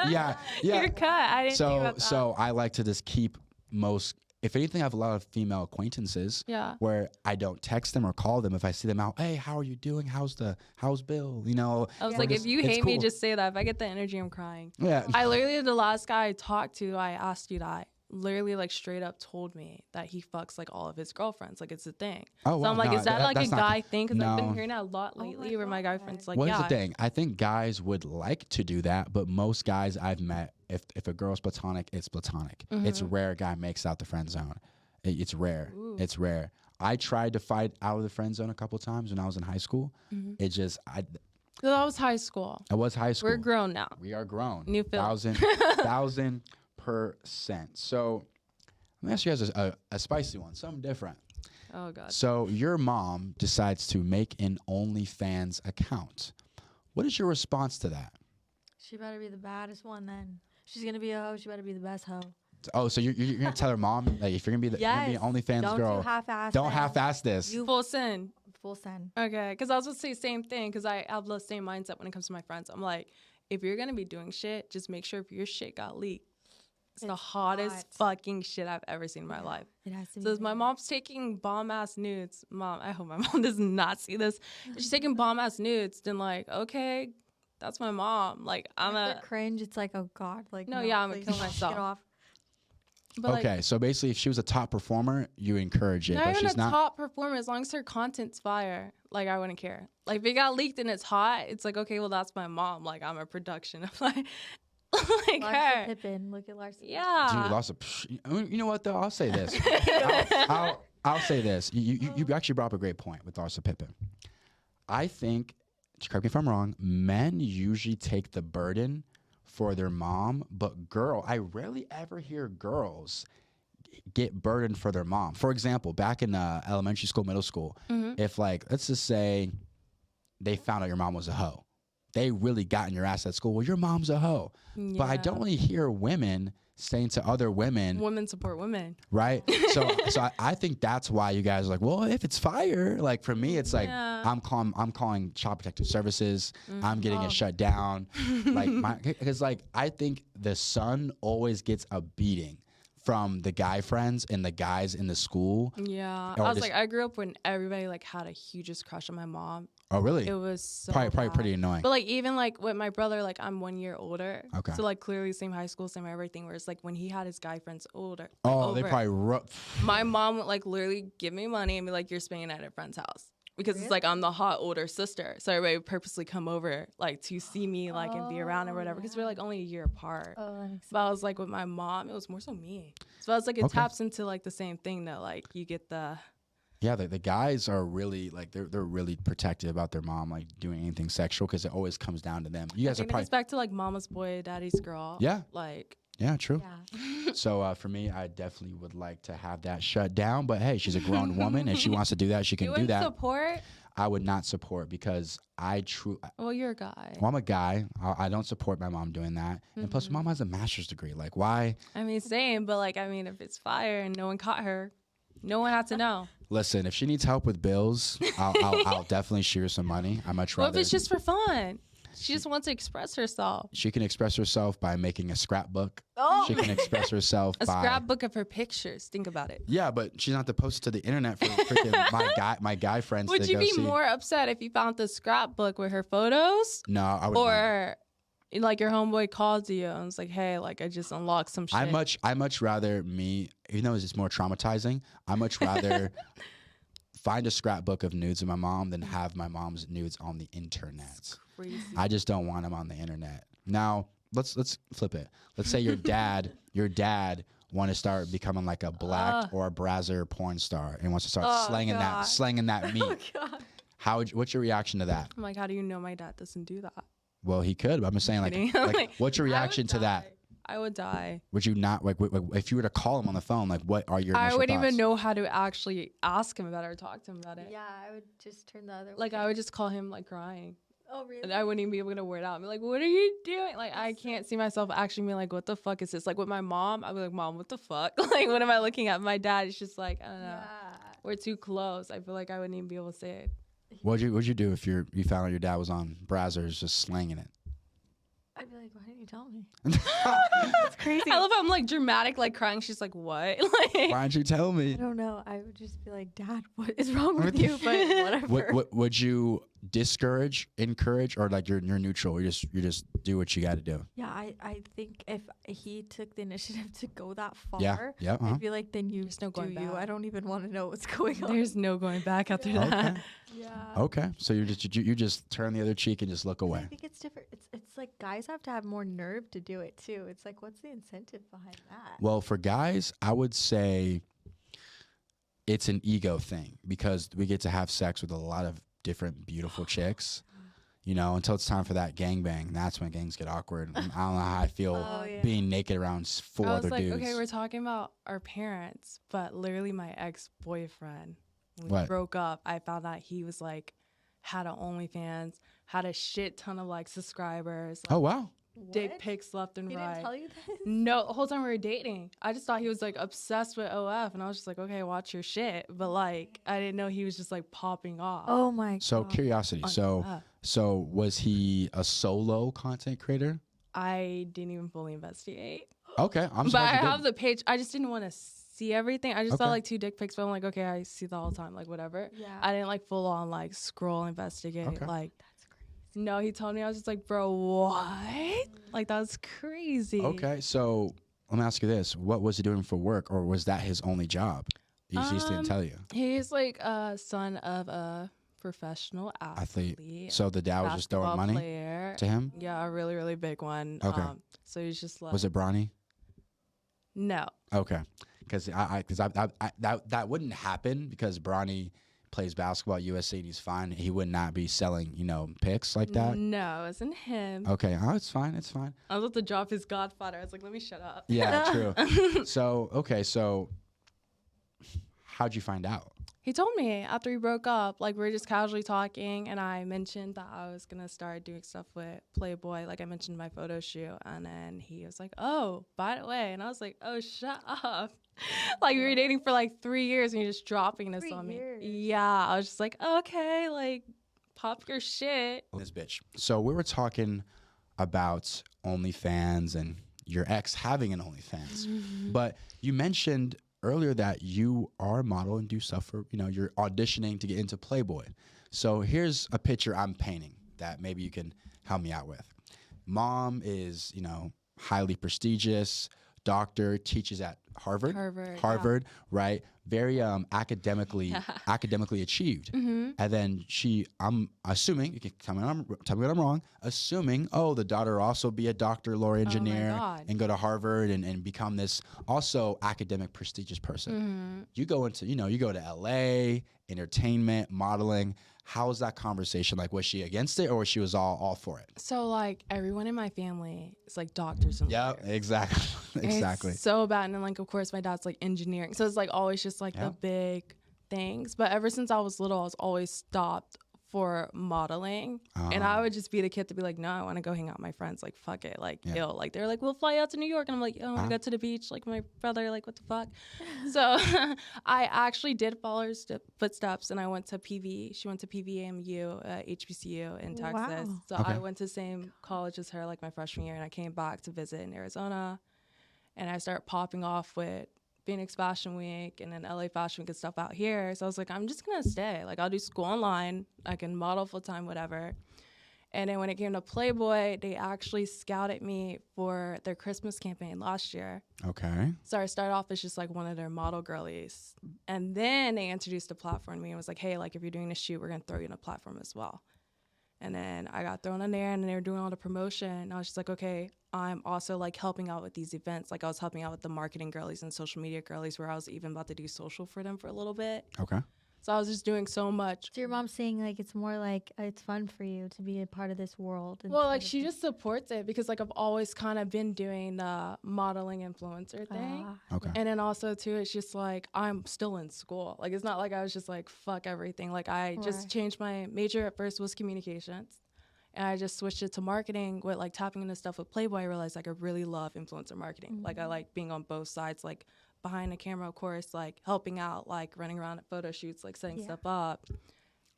"Yeah, yeah." You're cut. I didn't think about that. So I like to just keep most. If anything, I have a lot of female acquaintances Yeah. where I don't text them or call them if I see them out. Hey, how are you doing? How's Bill? You know. I was Yeah. like, Just- if you it's hate me, cool. just say that. If I get the energy, I'm crying. Yeah. I literally, the last guy I talked to, I asked you that. Literally, like straight up told me that he fucks like all of his girlfriends. Like it's a thing. Oh, So wow. I'm like, No, is that like a that's not- guy thing? Because I've been no. hearing that a lot Oh my lately where my guy God. friends like, Well, yeah. here's the thing. I think guys would like to do that, but most guys I've met, if a girl's platonic, it's platonic. It's rare a guy makes out the friend zone. It's rare. Ooh. It's rare. I tried to fight out of the friend zone a couple times when I was in high school. It just, So that was high school. I was high school. We're grown now. We are grown. New film. 1,000%. So let me ask you guys a spicy one, something different. Oh god. So your mom decides to make an OnlyFans account. What is your response to that? She better be the baddest one then. She's gonna be a hoe. She better be the best hoe. Oh, so you're gonna tell her mom, like, if you're gonna be you're gonna be Yes. an OnlyFans Don't girl, do half-ass. don't half-ass this. You Full sin. full send. Okay, because I was gonna say same thing. Because I have the same mindset when it comes to my friends. I'm like, if you're gonna be doing shit, just make sure if your shit got leaked. It's the It's hottest hot. fucking shit I've ever seen in my life. It has to be. So if my mom's taking bomb ass nudes. Mom, I hope my mom does not see this. If she's taking bomb ass nudes, then like, okay, that's my mom. Like I'm After a cringe. It's like, oh god, like No, yeah, I'm gonna please, kill myself. Get off. but like, Okay, so basically, if she was a top performer, you encourage it, not but even she's a not. top performer, as long as her content's fire, like I wouldn't care. Like if it got leaked and it's hot, it's like, okay, well that's my mom. Like I'm a production of like Larsa her. Pippen. Look at Larsa. Yeah. Dude, lots of. You know what though? I'll say this. I'll say this. You actually brought up a great point with Larsa Pippen. I think, correct me if I'm wrong, men usually take the burden for their mom, but I rarely ever hear girls get burdened for their mom. For example, back in elementary school, middle school, if like, let's just say they found out your mom was a hoe, they really got in your ass at school. Well, your mom's a hoe. But I don't really hear women saying to other women, Women support women. right? So I think that's why you guys are like, well, if it's fire, like for me, it's like Yeah. I'm calling Child Protective Services. I'm getting Oh. it shut down. Like because like I think the son always gets a beating from the guy friends and the guys in the school. Yeah. Or I was just- like, I grew up when everybody like had a hugest crush on my mom. Oh, really? It was so Probably bad. pretty annoying. But like even like with my brother, like I'm 1 year older. Okay. So like clearly same high school, same everything. Whereas like when he had his guy friends older. Oh, they over, probably my mom would like literally give me money and be like, you're spending it at a friend's house. Because it's like I'm the hot older sister. So everybody would purposely come over like to see me like and be around or whatever. Because we're like only a year apart. Oh, that makes But I was like with my mom, it was more so me. So I was like, it Okay. taps into like the same thing that like you get the Yeah, the guys are really like they're really protective about their mom like doing anything sexual because it always comes down to them. You I guys are think it probably goes back to like mama's boy, daddy's girl. Yeah. Like yeah, true. Yeah. So for me, I definitely would like to have that shut down. But hey, she's a grown woman. If she wants to do that, she you can do wouldn't that. support? I would not support because Well, you're a guy. well, I'm a guy. I don't support my mom doing that. And plus, mom has a master's degree. Like, why? I mean, same, but like, I mean, if it's fire and no one caught her, no one had to know. Listen, if she needs help with bills, I'll definitely shoot her some money. I much What rather. if it's just for fun? She just wants to express herself. She can express herself by making a scrapbook. Oh. She can express herself A by scrapbook of her pictures. Think about it. Yeah, but she's not to post it to the internet for freaking my guy friends Would to you go be see. more upset if you found the scrapbook with her photos? No, I would. Or like your homeboy called you and was like, hey, like I just unlocked some shit. I much rather even though it's just more traumatizing, I much rather find a scrapbook of nudes of my mom than have my mom's nudes on the internet. Crazy. I just don't want them on the internet. Now, let's flip it. Let's say your dad want to start becoming like a black or a brazzer porn star and wants to start Oh, slanging God. that meat. Oh god. What's your reaction to that? I'm like, how do you know my dad doesn't do that? Well, he could. But I'm just saying, Kidding. like what's your I would reaction to that? die. I would die. Would you not like if you were to call him on the phone? Like, what are your? I initial wouldn't even thoughts? know how to actually ask him about it or talk to him about it. Yeah, I would just turn the other Like way. I would just call him like crying. Oh really? And I wouldn't even be able to word out. I'd be like, what are you doing? Like I can't see myself actually being like, what the fuck is this? Like with my mom, I'd be like, Mom, what the fuck? Like what am I looking at? My dad is just like, I don't know. Yeah. We're too close. I feel like I wouldn't even be able to say it. What'd you do if you found out your dad was on Brazzers just slanging it? I'd be like, why didn't you tell me? Why That's crazy. I love how I'm like dramatic, like crying. She's like, what? Like didn't you tell I me? don't know. I would just be like, Dad, what is wrong with you? But whatever. Would you discourage, encourage, or like you're neutral? You just do what you got to do. Yeah, I think if he took the initiative to go that far, Yeah. Uh-huh. I'd be like, then you There's no do going you. back. I don't even want to know what's going on. there's no going back after that. Okay. Yeah. Okay. So you just turn the other cheek and just look 'Cause away. I think it's different. It's like guys have to have more nerve to do it too. It's like, what's the incentive behind that? Well, for guys, I would say it's an ego thing because we get to have sex with a lot of different beautiful chicks. You know, until it's time for that gangbang, that's when gangs get awkward. I don't know how I feel Oh, yeah. being naked around four I was other like, dudes. okay, we're talking about our parents, but literally my ex-boyfriend, when What? we broke up, I found out he was like, had an OnlyFans, had a shit ton of like subscribers. Like, Oh wow. dick What? pics left and He right. didn't tell you this? No, the whole time we were dating, I just thought he was like obsessed with OF, and I was just like, okay, watch your shit. But like, I didn't know he was just like popping off. Oh my So god. curiosity. on So OF. so was he a solo content creator? I didn't even fully investigate. Okay, I'm But surprised I you have didn't. the page. I just didn't want to see everything. I just saw Okay. like 2 dick pics, but I'm like, okay, I see that all the time, like whatever. Yeah. I didn't like full on like scroll investigate. Okay. Like, That's crazy. no, he told me. I was just like, bro, what? Like that was crazy. Okay, so let me ask you this: what was he doing for work, or was that his only job? He just didn't tell you. He's like a son of a professional athlete. So the dad was just throwing basketball money player. to him. Yeah, a really, really big one. Okay. So he's just like, Was it Bronny? no. Okay, because that wouldn't happen because Bronny plays basketball at USC and he's fine. He would not be selling, pics like that. No, it wasn't him. Okay, oh, it's fine. It's fine. I was about to drop his godfather. I was like, let me shut up. Yeah, true. So how'd you find out? He told me after we broke up, like we were just casually talking, and I mentioned that I was gonna start doing stuff with Playboy, like I mentioned in my photo shoot, and then he was like, "Oh, by the way," and I was like, "Oh, shut up!" Like we were dating for like 3 years, and you're just dropping this 3 on years. me. Yeah, I was just like, "Okay, like pop your shit." This bitch. So we were talking about OnlyFans and your ex having an OnlyFans, but you mentioned earlier that you are a model and do stuff for, you're auditioning to get into Playboy. So here's a picture I'm painting that maybe you can help me out with. Mom is, highly prestigious, doctor, teaches at Harvard. Harvard, yeah. Right? Very academically achieved. Mm-hmm. And then I'm assuming, you can tell me when I'm wrong, assuming, the daughter will also be a doctor, lawyer, engineer, God. and go to Harvard and become this also academic, prestigious person. Mm-hmm. You go into, you go to LA, entertainment, modeling. How was that conversation? Like, was she against it or she was all for it? So like everyone in my family is like doctors and Yeah, lawyers. exactly. Exactly. It's so bad. And then, like, of course, my dad's like engineering. So it's like always just like Yeah. the big things. But ever since I was little, I was always stopped for modeling. And I would just be the kid to be like, no, I want to go hang out with my friends. Like, fuck it. Like, Yeah. like, they're like, we'll fly out to New York. And I'm like, I want to go to the beach. Like, my brother, like, what the fuck? So I actually did follow her footsteps and I went to PV. She went to PVAMU, HBCU in Texas. Wow. So Okay. I went to the same college as her, like, my freshman year. And I came back to visit in Arizona. And I started popping off with Phoenix Fashion Week and then LA Fashion Week and stuff out here. So I was like, I'm just going to stay. Like, I'll do school online. I can model full time, whatever. And then when it came to Playboy, they actually scouted me for their Christmas campaign last year. Okay. So I started off as just like one of their model girlies. And then they introduced a platform to me and was like, hey, like if you're doing a shoot, we're going to throw you in a platform as well. And then I got thrown in there and they were doing all the promotion. And I was just like, okay, I'm also like helping out with these events. Like I was helping out with the marketing girlies and social media girlies where I was even about to do social for them for a little bit. Okay. So I was just doing so much. So your mom's saying like it's more like it's fun for you to be a part of this world. Well, like she just supports it because like I've always kind of been doing the modeling influencer thing. Okay. And then also too, it's just like I'm still in school. Like it's not like I was just like fuck everything. Like I just Right. changed my major. At first was communications, and I just switched it to marketing. With like tapping into stuff with Playboy, I realized like I really love influencer marketing. Like I like being on both sides, like behind the camera, of course, like helping out, like running around at photo shoots, like setting stuff up.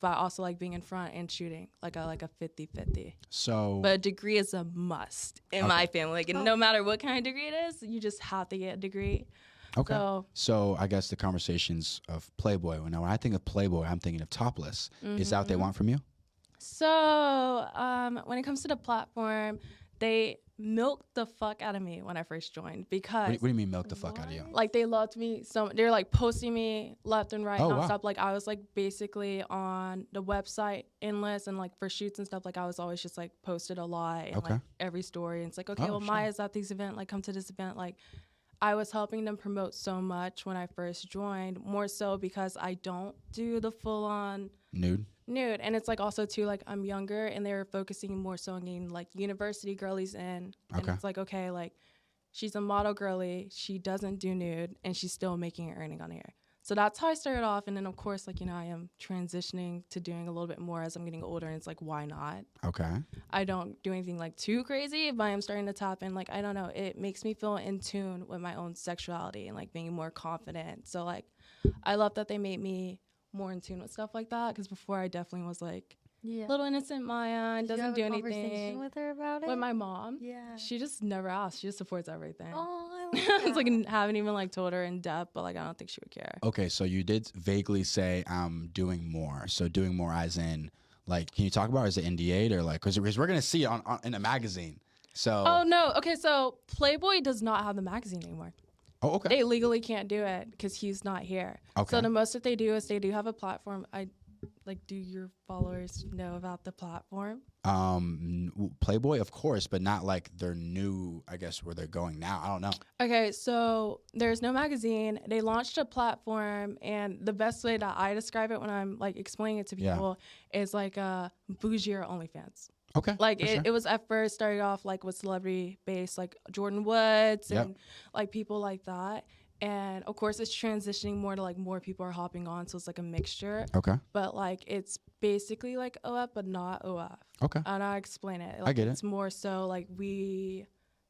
But I also like being in front and shooting. Like I like a 50-50. So But a degree is a must in my family. Like no matter what kind of degree it is, you just have to get a degree. okay. So So I guess the conversations of Playboy. Now, when I think of Playboy, I'm thinking of topless. Is that what they want from you? when it comes to the platform, they milked the fuck out of me when I first joined because What do you mean milk the fuck out of you? like they loved me so they're like posting me left and right Oh, wow. nonstop. Like I was like basically on the website endless and like for shoots and stuff, like I was always just like posted a lot and Okay. like every story. And it's like, okay, Oh, well sure. Maya's at this event, like come to this event. Like I was helping them promote so much when I first joined, more so because I don't do the full on Nude? nude. And it's like also too like I'm younger and they were focusing more so on getting like university girlies in. And Okay. it's like, okay, like she's a model girly, she doesn't do nude and she's still making an earning on here. So that's how I started off. And then, of course, like, you know, I am transitioning to doing a little bit more as I'm getting older. And it's like, why not? Okay. I don't do anything like too crazy, but I am starting to tap in. Like, I don't know. It makes me feel in tune with my own sexuality and like being more confident. So like, I love that they made me more in tune with stuff like that. Because before I definitely was like, Yeah. little innocent Maya and Did you doesn't have do a conversation anything. with her about it? With my mom, Yeah. she just never asked. She just supports everything. Oh, I love It's like that. haven't even like told her in depth, but like I don't think she would care. Okay, so you did vaguely say I'm doing more. So doing more as in, like, can you talk about it? Is it NDA'd or like, because we're going to see it on in a magazine. So. Oh no. Okay, so Playboy does not have the magazine anymore. Oh, okay. They legally can't do it because he's not here. Okay. So the most that they do is they do have a platform. Do your followers know about the platform? Playboy, of course, but not like their new, I guess, where they're going now. I don't know. Okay, so there's no magazine. They launched a platform, and the best way that I describe it when I'm like explaining it to Yeah. people is like a bougier OnlyFans. Okay. Like for sure. it was at first starting off like with celebrity based, like Jordan Woods Yep. and like people like that. And of course it's transitioning more to like more people are hopping on, so it's like a mixture. Okay. But like it's basically like OF but not OF. Okay. And I explain it. I Like, get it. it's more so like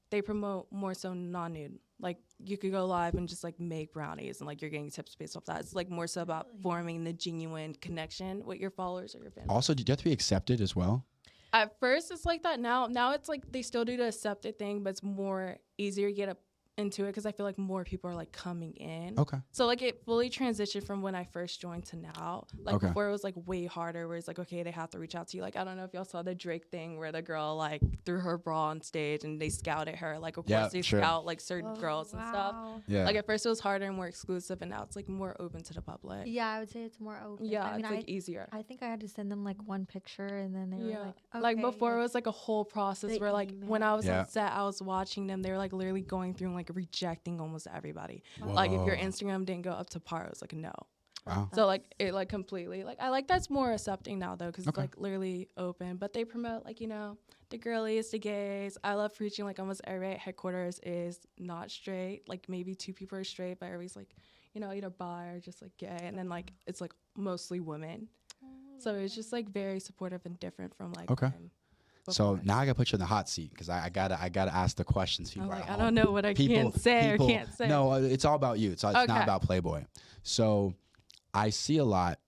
they promote more so non-nude. Like you could go live and just like make brownies and like you're getting tips based off that. It's like more so about forming the genuine connection with your followers or your fans. Also, do you have to be accepted as well? At first it's like that. Now it's like they still do the accepted thing, but it's more easier to get into it because I feel like more people are like coming in. Okay. So like it fully transitioned from when I first joined to now. Like Okay. before it was like way harder where it's like, okay, they have to reach out to you. Like I don't know if y'all saw the Drake thing where the girl like threw her bra on stage and they scouted her. Like of Yeah, course they sure. scout like certain girls and stuff. Yeah. Like at first it was harder and more exclusive and now it's like more open to the public. Yeah, I would say it's more open. Yeah, I mean, it's like easier. I think I had to send them like one picture and then they were Yeah. like, okay. Like before it was like a whole process They where like when I was Yeah. on set, I was watching them. They were like literally going through and like rejecting almost everybody. Like if your Whoa. Instagram didn't go up to par, it was like no. Wow. So like it like completely like I like that's more accepting now though because Okay. it's like literally open. But they promote like, you know, the girlies, the gays. I love preaching like almost everybody at headquarters is not straight. Like maybe 2 people are straight, but everybody's like, you know, either bi or just like gay. And then like it's like mostly women. So it's just like very supportive and different from like Okay. when So before. now I gotta put you in the hot seat because I gotta ask the questions. I'm People like, at I home. don't know what I can say or can't say. No, it's all about you. It's not Okay. about Playboy. So I see a lot.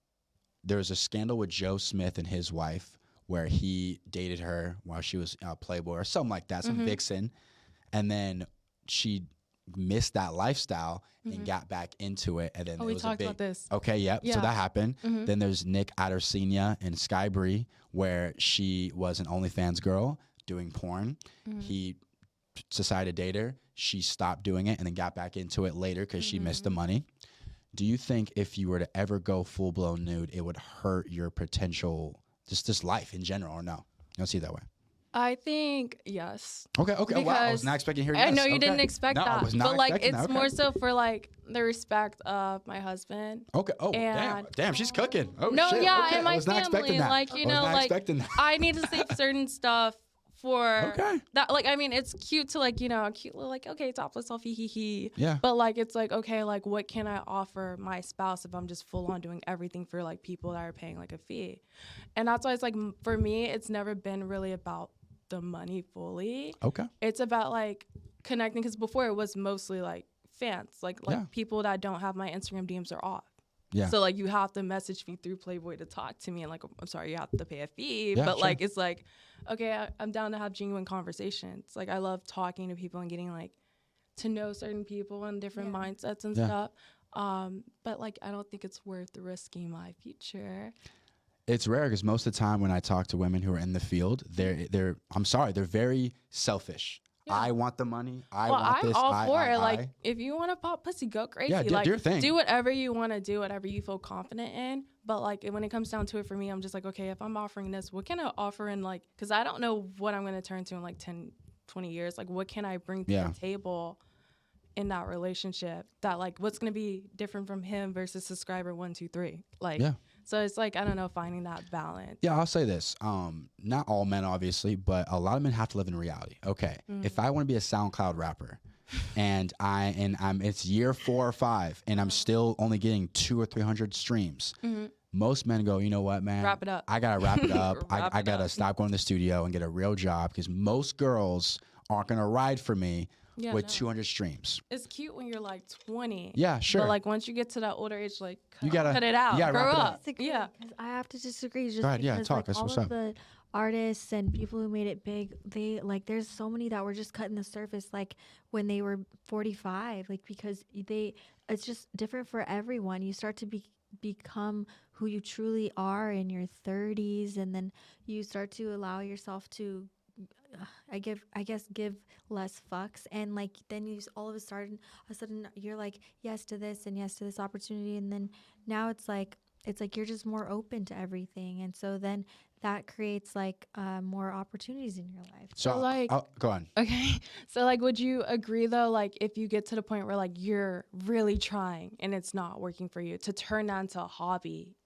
There's a scandal with Joe Smith and his wife where he dated her while she was Playboy or something like that, some Mhm. vixen, and then she missed that lifestyle and Mhm. got back into it. And then Oh, it we was talked a big, about this. Okay, yep. So Yeah. that happened. Mhm. Then there's Nick Addersinia and Sky Bree, where she was an OnlyFans girl doing porn. Mhm. He decided to date her. She stopped doing it and then got back into it later because she missed the Mm-hmm. money. Do you think if you were to ever go full blown nude, it would hurt your potential, just life in general, or no? You don't see it that way. I think yes. Okay. Wow. I was Because not expecting to hear. I yes. know you Okay. didn't expect No, I that, was not but like expecting it's that. more Okay. so for like the respect of my husband. Okay. Oh, and- damn, she's cooking. Oh, No, shit. yeah, okay. and my I was not expecting family, that. like, you I was know, not like, expecting that. I need to save certain stuff for Okay. that. Like, I mean, it's cute to like, you know, a cute little like, okay, topless selfie, hee hee. Yeah. But like, it's like, okay, like, what can I offer my spouse if I'm just full on doing everything for like people that are paying like a fee? And that's why it's like, for me, it's never been really about the money fully. Okay. It's about like connecting because before it was mostly like fans, like Yeah. people that don't have my Instagram DMs are off. Yeah. So like you have to message me through Playboy to talk to me, and like I'm sorry, you have to pay a fee. Yeah, but sure. like it's like, okay, I'm down to have genuine conversations. Like I love talking to people and getting like to know certain people and different mindsets and Yeah. stuff. But like I don't think it's worth risking my future. It's rare because most of the time when I talk to women who are in the field, they're I'm sorry, they're very selfish. Yeah. I want the money. I Well, want I'm this. all I, for I, it. Like I. if you want to pop pussy, go crazy. Yeah, do like your thing. do whatever you want to do, whatever you feel confident in. But like when it comes down to it for me, I'm just like, okay, if I'm offering this, what can I offer in like, because I don't know what I'm going to turn to in like 10, 20 years. Like what can I bring to Yeah. the table in that relationship that like what's going to be different from him versus subscriber 1, 2, 3. Like, Yeah. so it's like, I don't know, finding that balance. Yeah, I'll say this. Not all men, obviously, but a lot of men have to live in reality. Okay, Mm-hmm. if I want to be a SoundCloud rapper, and I'm it's year 4 or 5, and I'm still only getting 200 or 300 streams. Most men go, you know what, man? Wrap it up. I gotta wrap it up. Wrap I it gotta up. stop going to the studio and get a real job, because most girls aren't gonna ride for me Yeah, with no. 200 streams. It's cute when you're like 20. Yeah, sure. But like once you get to that older age, like You gotta- cut it out. you gotta Grow wrap it up. up. Disagree, Yeah. 'cause I have to disagree just Go ahead, yeah, because talk. like That's all what's of up. the artists and people who made it big, they like there's so many that were just cutting the surface like when they were 45, like because it's just different for everyone. You start to become who you truly are in your 30s, and then you start to allow yourself to I guess give less fucks, and like then all of a sudden you're like yes to this and yes to this opportunity, and then now it's like you're just more open to everything, and so then that creates like more opportunities in your life. So, like- go on. Okay. So like would you agree though, like if you get to the point where like you're really trying and it's not working for you, to turn that into a hobby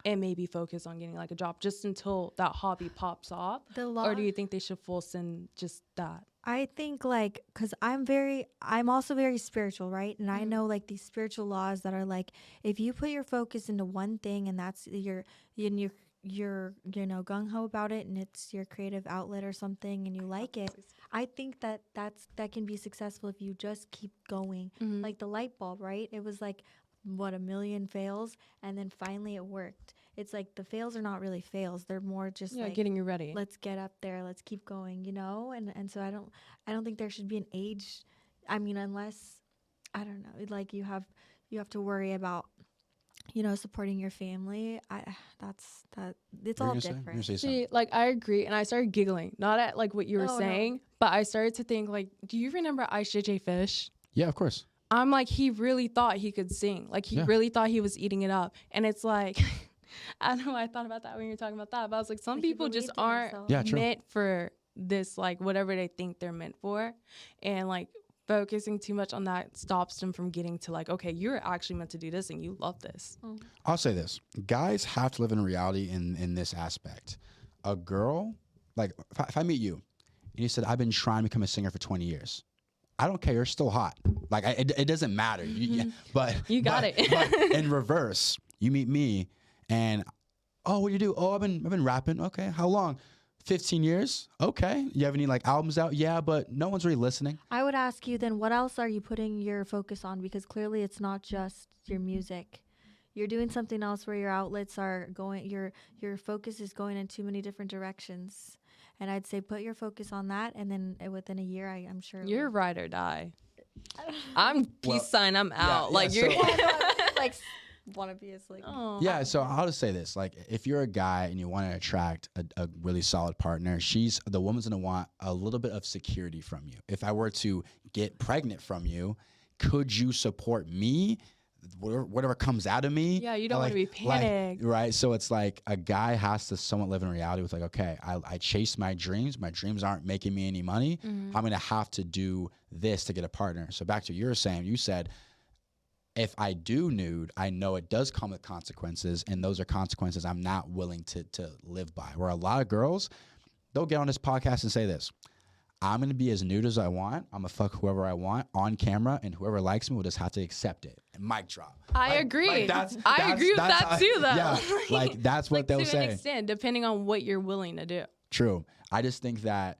and maybe focus on getting like a job just until that hobby pops off? Or do you think they should full send just that? I think like because I'm also very spiritual, right? And I know like these spiritual laws that are like if you put your focus into one thing and that's you're gung ho about it and it's your creative outlet or something and you like it, I think that can be successful if you just keep going. Like the light bulb, right? It was like what, 1 million fails, and then finally it worked. It's like the fails are not really fails; they're more just like getting you ready. let's get up there, let's keep going, and so I don't think there should be an age. I mean, unless I don't know, like you have to worry about supporting your family. It's all different. See, like I agree, and I started giggling, not at like what you were Oh, no. saying, but I started to think like, do you remember Ice JJ Fish? Yeah, of course. I'm like, he really thought he could sing. Like he Yeah. really thought he was eating it up, and it's like, I don't know. I thought about that when you were talking about that, but I was like, some Like, he people just believed in aren't himself. Yeah, true. meant for this, like whatever they think they're meant for, and like focusing too much on that stops them from getting to like, okay, you're actually meant to do this and you love this. I'll say this: guys have to live in reality in this aspect. A girl, like if I meet you, and you said I've been trying to become a singer for 20 years. I don't care. You're still hot. Like it doesn't matter. But You got but- it. But in reverse, you meet me, and what do you do? Oh, I've been rapping. Okay, how long? 15 years. Okay. You have any like albums out? Yeah, but no one's really listening. I would ask you then, what else are you putting your focus on? Because clearly it's not just your music. You're doing something else where your outlets are going, your focus is going in too many different directions. And I'd say put your focus on that, and then within a year, I'm sure. You're ride or die. I'm peace sign. I'm out. yeah, like so- you're. like want to be as like. Oh. Yeah, so I'll just say this: like, if you're a guy and you want to attract a really solid partner, the woman's gonna want a little bit of security from you. If I were to get pregnant from you, could you support me? Whatever comes out of me. Yeah, you don't wanna be panicked. right? So it's like a guy has to somewhat live in reality with like, okay, I chase my dreams. My dreams aren't making me any money. I'm gonna have to do this to get a partner. So back to what you were saying, you said, if I do nude, I know it does come with consequences, and those are consequences I'm not willing to live by. Where a lot of girls, they'll get on this podcast and say this: I'm going to be as nude as I want. I'm going to fuck whoever I want on camera, and whoever likes me will just have to accept it. And mic drop. I Like- agree. like I agree with that's that how- too, though. Yeah, like that's what like, they'll to say. an extent, depending on what you're willing to do. True. I just think that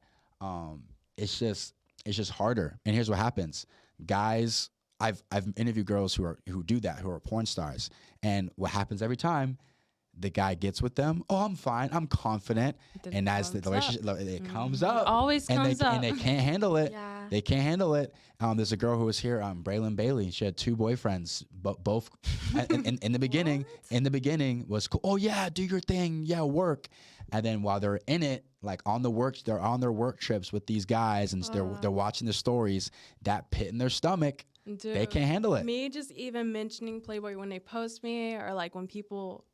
it's just harder. And here's what happens. Guys, I've interviewed girls who do that, who are porn stars. And what happens every time, the guy gets with them. Oh, I'm fine. I'm confident. Then And it as the comes relationship, it comes up. Always and comes up. And they can't handle it. Yeah. They can't handle it. There's a girl who was here, Braylon Bailey. She had 2 boyfriends, but both in the beginning. In the beginning was cool. Oh yeah, do your thing. Yeah, work. And then while they're in it, like they're on their work trips with these guys, and they're watching the stories. That pit in their stomach, Dude, they can't handle it. Me just even mentioning Playboy when they post me, or like when people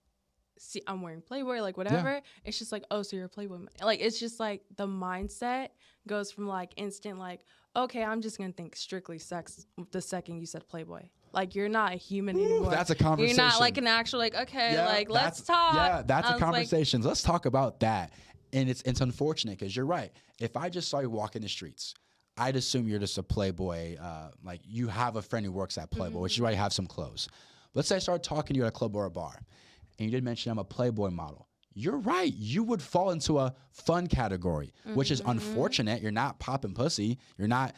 see I'm wearing Playboy, like whatever, it's just like, oh, so you're a Playboy. Like it's just like the mindset goes from like instant like, okay, I'm just gonna think strictly sex the second you said Playboy. Like you're not a human anymore. That's a conversation. You're not like an actual like, okay, Yeah, like let's that's- talk. Yeah, that's I a was like, conversation. Let's talk about that. And it's unfortunate because you're right. If I just saw you walk in the streets, I'd assume you're just a Playboy. Like you have a friend who works at Playboy, which is why you have some clothes. Let's say I start talking to you at a club or a bar, and you did mention I'm a Playboy model. You're right. You would fall into a fun category, which is unfortunate. You're not popping pussy. You're not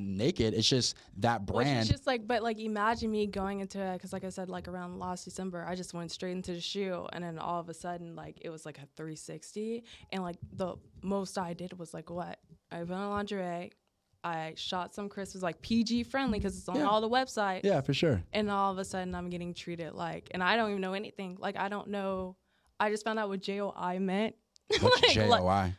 naked. It's just that brand. Which is just like, but like imagine me going into it, because like I said, like around last December, I just went straight into the shoe, and then all of a sudden, like it was like a 360, and like the most I did was like what? I put on lingerie, I shot some Christmas like PG friendly because it's on all the websites. Yeah, for sure. And all of a sudden, I'm getting treated like, and I don't even know anything. Like I don't know. I just found out what JOI meant. What's like, JOI?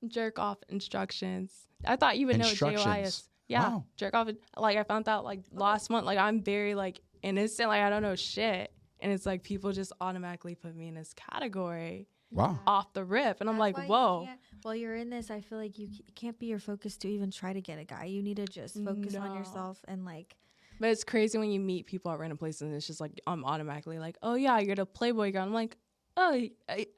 Jerk off instructions. I thought you would know what JOI is. Yeah, Wow. jerk off. Like I found out like last month. Like I'm very like innocent. Like I don't know shit. And it's like people just automatically put me in this category Wow. off the rip. And I'm That's like, why you whoa. while you're in this, I feel like it can't be your focus to even try to get a guy. You need to just focus on No. yourself and like. But it's crazy when you meet people at random places and it's just like I'm automatically like, oh yeah, you're the Playboy girl. I'm like, oh,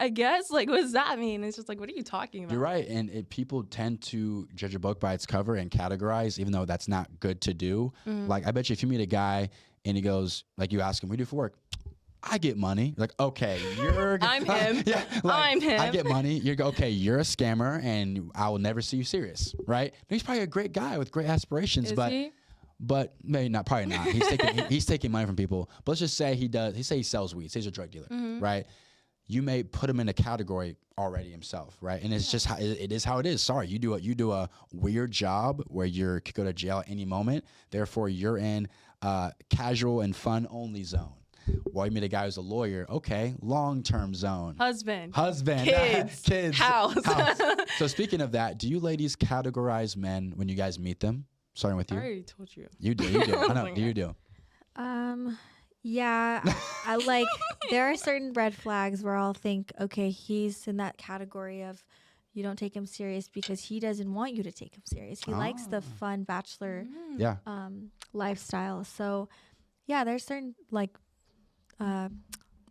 I guess. Like, what does that mean? It's just like, what are you talking about? You're right. And people tend to judge a book by its cover and categorize, even though that's not good to do. Like, I bet you if you meet a guy and he goes, like, you ask him, what do you do for work? I get money. You're like, okay, you're. I'm him. Yeah, like, I'm him. I get money. You're okay. You're a scammer, and I will never see you serious, right? He's probably a great guy with great aspirations, Is but. he? But maybe not, probably not. He's taking money from people. But let's just say he sells weed. Say he's a drug dealer, right? You may put him in a category already himself, right? And it's just how it is how it is. Sorry, you do a weird job where you could go to jail at any moment. Therefore, you're in casual and fun only zone. Well, you meet a guy who's a lawyer. Okay, long-term zone. Husband. Kids, House. So speaking of that, do you ladies categorize men when you guys meet them? Starting with I you. already told you. You do. I know. You do. Yeah, I like there are certain red flags where I'll think, okay, he's in that category of you don't take him serious because he doesn't want you to take him serious. He likes the fun bachelor Yeah. lifestyle. So, yeah, there's certain like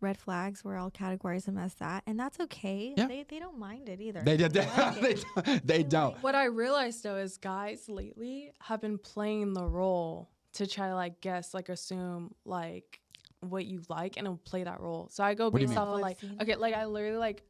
red flags where I'll categorize them as that, and that's okay. Yeah. They don't mind it either. They like they don't. What I realized though is guys lately have been playing the role to try to like guess, like assume like what you like and it'll play that role. So I go What do you based mean? off of I've like, seen okay, like I literally like,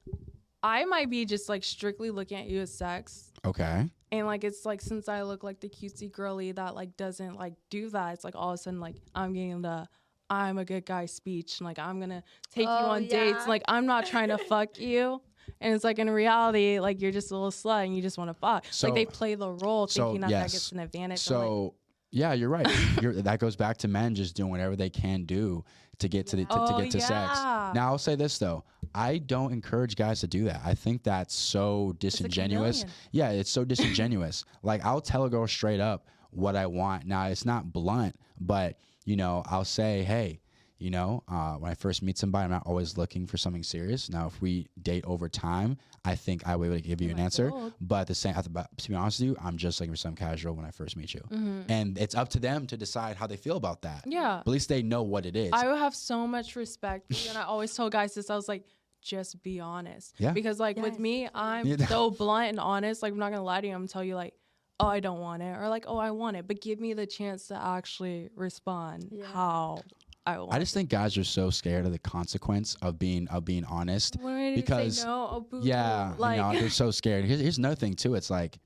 I might be just like strictly looking at you as sex. Okay. And like, it's like, since I look like the cutesy girly that like doesn't like do that, it's like all of a sudden like I'm getting the I'm a good guy speech. And, like I'm going to take you on dates. Like I'm not trying to fuck you. And it's like in reality, like you're just a little slut and you just want to fuck. So- like they play the role thinking that yes. gets an advantage. So yeah, you're right. That goes back to men just doing whatever they can do to get to sex. yeah. Now I'll say this though, I don't encourage guys to do that. I think that's so disingenuous. chameleon. Yeah, it's so disingenuous. Like I'll tell a girl straight up what I want. Now it's not blunt, but you know, I'll say, hey, you know, when I first meet somebody, I'm not always looking for something serious. Now, if we date over time, I think I will be able to give you an answer. But at the same, to be honest with you, I'm just looking for some casual when I first meet you. And it's up to them to decide how they feel about that. Yeah. But at least they know what it is. I would have so much respect for you. And I always told guys this. I was like, just be honest. Yeah. Because like with Yes. me, I'm Yeah. so blunt and honest. Like I'm not going to lie to you. I'm going to tell you like, oh, I don't want it. Or like, oh, I want it. But give me the chance to actually respond how I want I just think guys are so scared of the consequence of being honest. When I because say no, oh, boo, yeah, like you know, they're so scared. Here's another thing too. It's like,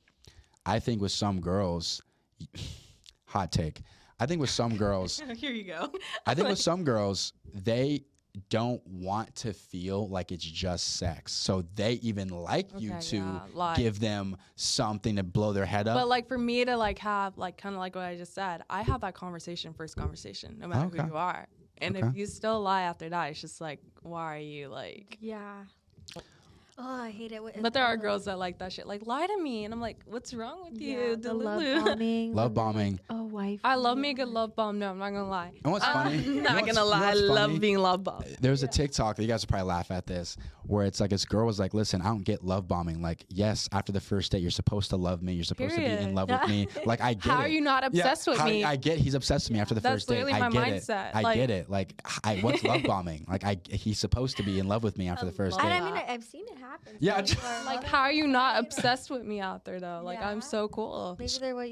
I think with some girls, hot take. I think with some girls, here you go. I think with some girls, they don't want to feel like it's just sex. So they even like you Okay, to yeah, lie. give them something to blow their head up. But like for me to like have like kind of like what I just said, I have that first conversation, no matter Okay. who you are. And Okay. if you still lie after that, it's just like, why are you like? Yeah. Oh, I hate it. But there are girls that like that shit. Like lie to me, and I'm like, what's wrong with you, The love Delulu? bombing. Love when they're bombing. like, oh, wife. I love me a good love bomb. No, I'm not gonna lie. And what's funny? I'm you know not what's- gonna you know lie. I what's love funny? being love bombed. There's a TikTok that you guys will probably laugh at this, where it's like this girl was like, "Listen, I don't get love bombing. Like, yes, after the first date, you're supposed to love me. You're supposed to be in Period. love with me. Like, I get How it. are you not obsessed with me? I get he's obsessed with me after the That's first date. literally I my get mindset. it. I Like- get it. Like, what's love bombing? Like, he's supposed to be in love with me after the first love date. And I mean, I've seen it happen. Yeah, Some people are Like, loving how are you it, not right? obsessed with me out there though? Like, I'm Yeah. so cool. Maybe they're what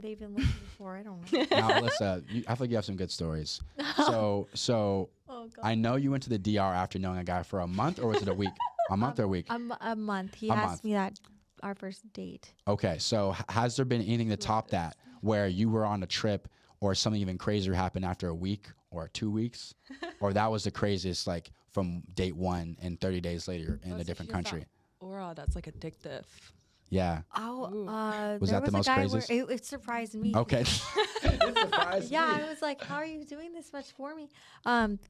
they've been looking for. I don't know. Now, Alyssa, I feel like you have some good stories. So Oh God. I know you went to the DR after knowing a guy for a month, or was it a week? A month or a week? A month. He A asked month. me that our first date. Okay, so has there been anything to top that where you were on a trip or something even crazier happened after a week or 2 weeks? Or that was the craziest, like from date one and 30 days later in a different country? Aura, that's like addictive. Yeah. Oh, Ooh. Was there that the was a most guy craziest? where it surprised me. Okay. It surprised Yeah, me. I was like, "How are you doing this much for me?"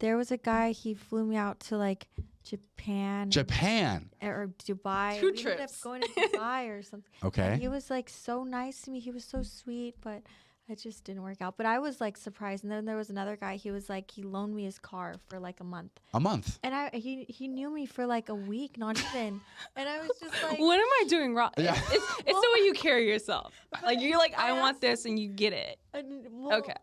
There was a guy. He flew me out to like Japan Japan. or Dubai. Two we ended up trips. going to Dubai or something. And Okay. he was like so nice to me. He was so sweet, but it just didn't work out. But I was like surprised. And then there was another guy. He was like, he loaned me his car for like a month, A month. and he knew me for like a week, not even. And I was just like, What am I doing wrong? Yeah. It's the way you carry yourself. Like you're like, I want this, and you get it. Okay.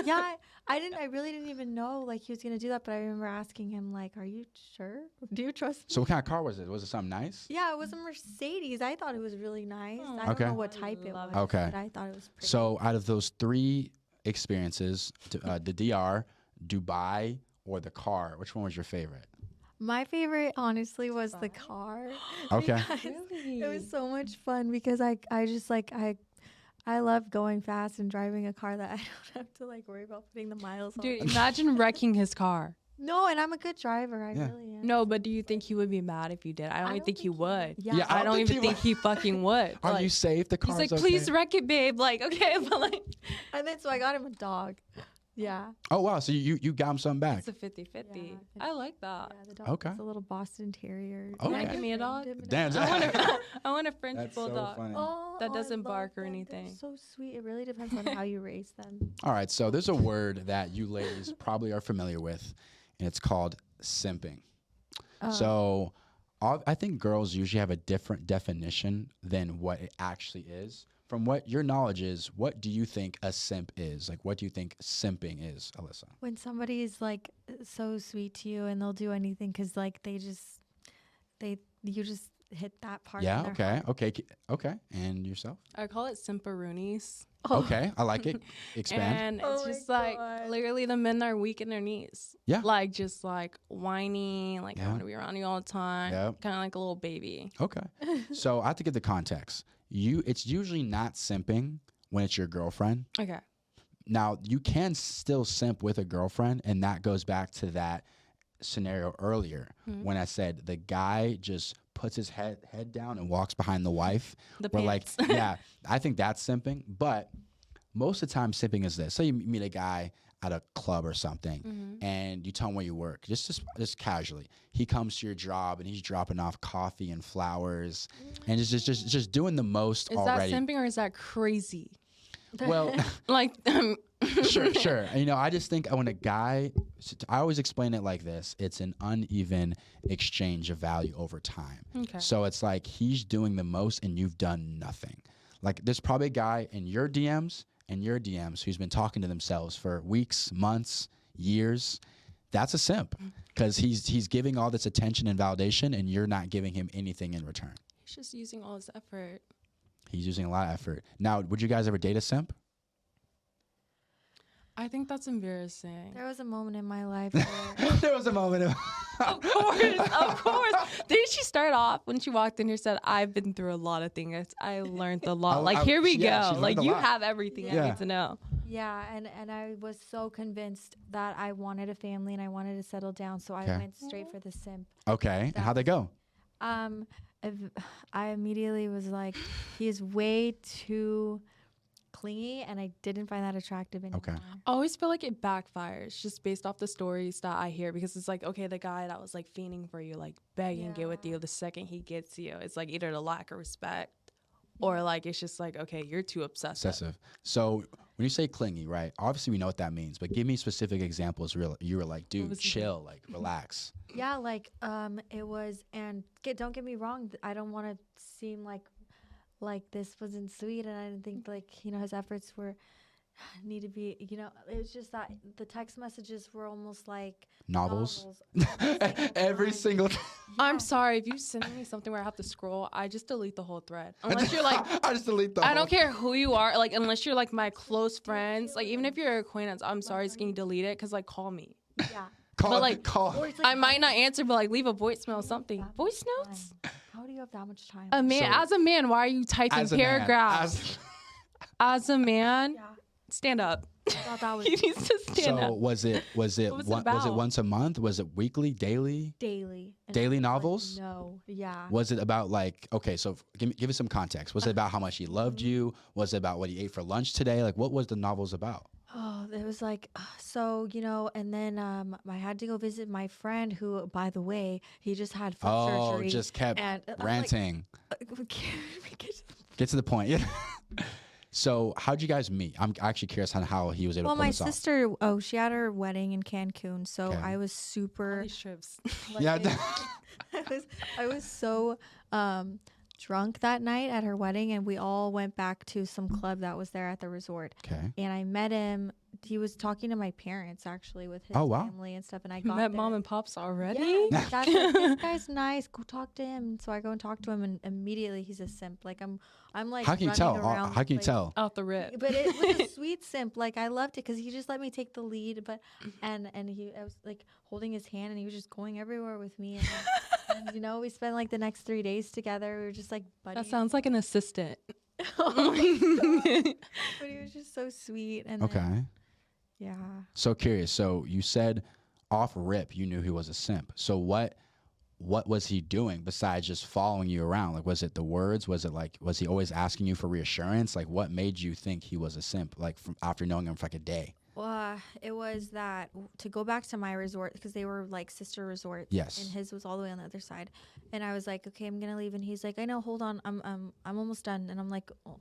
Yeah, I really didn't even know like he was gonna do that. But I remember asking him like, "Are you sure? Do you trust me?" So what kind of car was it? Was it something nice? Yeah, it was a Mercedes. I thought it was really nice. I don't Okay. know what type it Love was. it. Okay. But I thought it was pretty. So out of those 3 experiences, the DR, Dubai, or the car, which one was your favorite? My favorite, honestly, was the car. Okay. because it was so much fun because I just like I love going fast and driving a car that I don't have to like worry about putting the miles on. Dude, imagine wrecking his car. No, and I'm a good driver. I Yeah. really am. No, but do you think he would be mad if you did? I don't even think he would. Yeah. Yeah, I don't even think he he fucking would. Are Like, you safe? The car's he's like, okay? please wreck it, babe. Like, okay, but like, And then so I got him a dog. Yeah. Oh wow! So you got him something back. it's a 50-50. Yeah, I like that. Yeah, the dog Okay. is a little Boston Terrier. Okay. Can I give me a dog? Damn. I want a, I want a French That's so bulldog. funny. Oh, That I doesn't love bark or them. They're anything. so sweet. It really depends on how you raise them. All right, so there's a word that you ladies probably are familiar with, and it's called simping. So I think girls usually have a different definition than what it actually is. From what your knowledge is, what do you think a simp is? Like, what do you think simping is, Alyssa? When somebody is like so sweet to you and they'll do anything because like you just hit that part. Yeah, in their okay, heart. okay. And yourself? I call it simperoonies. Okay, I like it. Expand. And Oh it's my just like God. literally the men are weak in their knees. Yeah. Like just like whiny, like I Yeah. want to be around you all the time. Yep. Kind of like a little baby. Okay. So I have to give the context. It's usually not simping when it's your girlfriend. Okay. Now, you can still simp with a girlfriend, and that goes back to that scenario earlier when I said the guy just puts his head down and walks behind the wife. The We're like, pants. yeah, I think that's simping. But most of the time, simping is this. Say you meet a guy at a club or something, and you tell him where you work, just casually. He comes to your job, and he's dropping off coffee and flowers, and just doing the most Is already. that simping or is that crazy? Well, Like, sure. And, you know, I just think when a guy, I always explain it like this: it's an uneven exchange of value over time. Okay. So it's like he's doing the most, and you've done nothing. Like there's probably a guy in your DMs and your DMs who's been talking to themselves for weeks, months, years. That's a simp because he's giving all this attention and validation, and you're not giving him anything in return. he's just using all his effort. He's using a lot of effort. Now, would you guys ever date a simp? I think that's embarrassing. There was a moment in my life where There was a moment of Of course. Didn't she start off when she walked in here said, I've been through a lot of things. I learned a lot. Like, here we yeah, she go. learned Like, a you lot. have everything I Yeah. need to know. yeah, and I was so convinced that I wanted a family and I wanted to settle down, so I Okay. went straight for the simp. Okay, and how'd they go? I immediately was like, he is way too clingy, and I didn't find that attractive anymore. Okay. I always feel like it backfires just based off the stories that I hear because it's like, okay, the guy that was like fiending for you, like begging to get with you, the second he gets you, it's like either the lack of respect or like it's just like, okay, you're too obsessive. Obsessive. So when you say clingy, right? Obviously we know what that means, but give me specific examples. You were like, dude, was he chill, like relax. Yeah, like it was, and don't get me wrong, I don't want to seem like this wasn't sweet, and I didn't think like his efforts were need to be it was just that the text messages were almost like Novels. every Every single time. I'm sorry if you send me something where I have to scroll, I just delete the whole thread. Unless you're like, I just delete the I whole don't care who you are, like unless you're like my close friends, like even if you're an acquaintance, I'm sorry, can you delete it? Cause like call me. yeah. Call, But, like, call. Or it's like, I might not answer, but like leave a voicemail or something. Voice notes? how do you have that much time? A man, So- as a man, why are you typing As a man, paragraphs? As a man, Yeah, stand up. I thought that was He needs to stand So up. was it was it was it about? once a month? Was it weekly, daily? daily. And Daily I was like, novels? no, yeah. Was it about like okay? So give me some context. Was it about how much he loved you? Was it about what he ate for lunch today? Like what was the novels about? Oh, it was like so, and then I had to go visit my friend who, by the way, he just had foot Oh, surgery. just kept and I'm like, ranting. can we get to the Get to the point. Yeah. So how'd you guys meet? I'm actually curious on how he was able Well, to pull my this off. sister, she had her wedding in Cancun, so Okay. I was All super. these trips. Yeah. I was so drunk that night at her wedding, and we all went back to some club that was there at the resort. Okay. And I met him. He was talking to my parents actually with his Oh, wow. family and stuff, and I You got met there. mom and pops already? Yeah, that's like, this guy's nice. Go talk to him. So I go and talk to him, and immediately he's a simp. Like I'm like. How can you running tell? around How the can you place. tell? Out the rip. But it was a sweet simp. Like I loved it because he just let me take the lead. But and I was like holding his hand, and he was just going everywhere with me. And we spent like the next 3 days together. We were just like buddies. That sounds like an assistant. But he was just so sweet. And then, Okay. yeah. So curious. So you said off rip you knew he was a simp. So what was he doing besides just following you around? Like was it the words? Was it like was he always asking you for reassurance? Like what made you think he was a simp? Like from after knowing him for like a day? Well, it was that to go back to my resort because they were like sister resorts. Yes. And his was all the way on the other side. And I was like, okay, I'm gonna leave. And he's like, I know, hold on, I'm almost done. And I'm like, oh,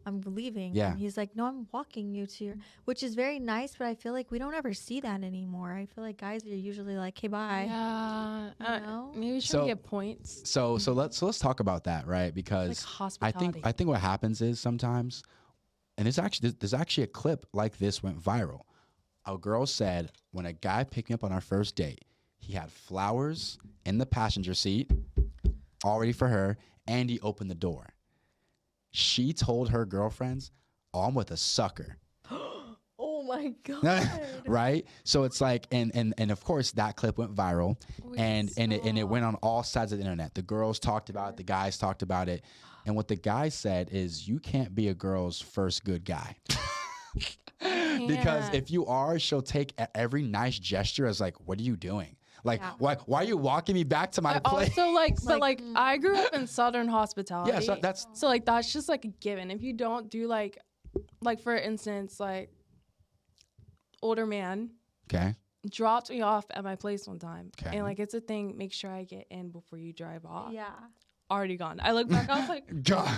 I'm leaving. Yeah. And he's like, no, I'm walking you to your, which is very nice, but I feel like we don't ever see that anymore. I feel like guys are usually like, hey, bye. Yeah. You know? Maybe we should So- get points. So let's talk about that, right? Like Because hospitality. I think what happens is sometimes, and there's actually a clip like this went viral. A girl said when a guy picked me up on our first date, he had flowers in the passenger seat, all ready for her, and he opened the door. She told her girlfriends, "Oh, I'm with a sucker." Oh my God. Right? So it's like, and of course that clip went viral, and it went on all sides of the internet. The girls talked about it, the guys talked about it, and what the guy said is, you can't be a girl's first good guy. Because can't. if you are, she'll take every nice gesture as like, what are you doing? Like, Yeah. why are you walking me back to my I place? also like so Like, like I grew up in Southern hospitality. Yeah, so that's So like that's just like a given. If you don't do like for instance, like older man okay. dropped me off at my place one time. Okay. And like it's a thing, make sure I get in before you drive off. Yeah. Already gone. I look back, I was like God.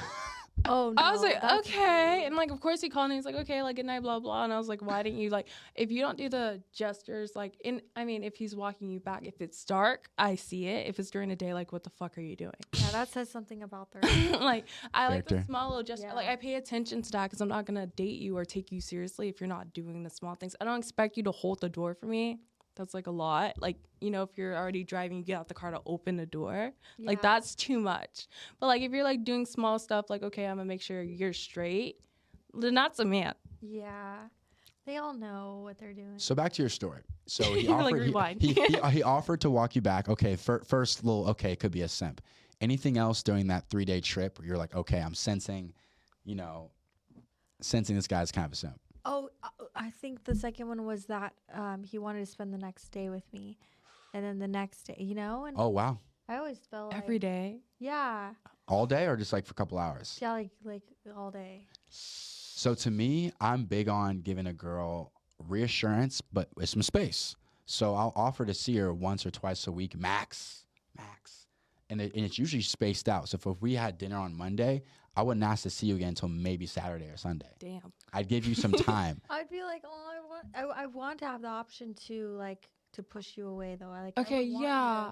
Oh no. I was like, that's- okay. And like of course he called and he's like, okay, like good night, blah blah. And I was like, why didn't you like if you don't do the gestures like if he's walking you back, if it's dark, I see it. If it's during the day, like what the fuck are you doing? Yeah, that says something about their. Like I like the Character. small little gesture. Yeah. Like I pay attention to that because I'm not gonna date you or take you seriously if you're not doing the small things. I don't expect you to hold the door for me. That's like a lot. Like if you're already driving, you get out the car to open the door. Like Yeah. that's too much. But like if you're like doing small stuff, like okay, I'm gonna make sure you're straight. Then that's a man. Yeah. They all know what they're doing. So back to your story. So he Like, offered rewind. he offered to walk you back. Okay, first little okay, it could be a simp. Anything else during that 3-day trip where you're like, okay, I'm sensing this guy's kind of a simp. Oh, I think the second one was that he wanted to spend the next day with me, and then the next day, and Oh wow. I always felt like Every day. Yeah, All day or just like for a couple hours? yeah, like all day. So to me, I'm big on giving a girl reassurance, but with some space. So I'll offer to see her once or twice a week, max. and it's usually spaced out. So if we had dinner on Monday, I wouldn't ask to see you again until maybe Saturday or Sunday. Damn. I'd give you some time. I'd be like, oh, I want to have the option to like to push you away though. I Okay, would want you yeah.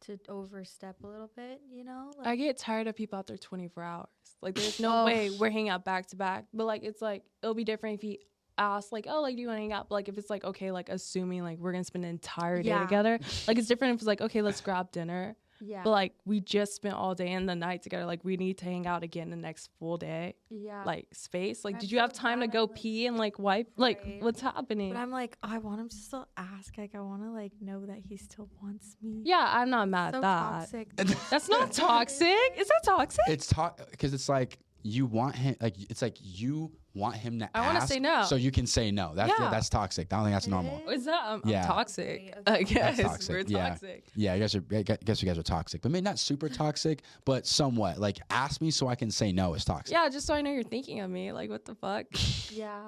to overstep a little bit, you know? Like, I get tired of people out there 24 hours. Like, there's no way we're hanging out back to back. But, like, it's like, it'll be different if you ask, like, oh, like, do you want to hang out? But, like, if it's like, okay, like, assuming, like, we're going to spend an entire day together. Like, it's different if it's like, okay, let's grab dinner. yeah. But, like, we just spent all day and the night together. Like, we need to hang out again the next full day. yeah. Like, space. Like, I'm did you have so time to glad go I'm, like, pee and, like, wipe? Like, right. what's happening? But I'm like, I want him to still ask. Like, I want to like know that he still wants me. Yeah, I'm not mad So at that. toxic. That's not toxic. Is that toxic? It's because it's like you want him, like it's like you want him to I wanna ask, say no. so you can say no. That's Yeah. that's toxic. I don't think that's normal. It Is that I'm Yeah. toxic? Okay, I guess toxic, we're yeah. toxic. Yeah, I guess you guys are toxic, but maybe not super toxic, but somewhat. Like, ask me so I can say no is toxic. Yeah, just so I know you're thinking of me. Like, what the fuck? Yeah.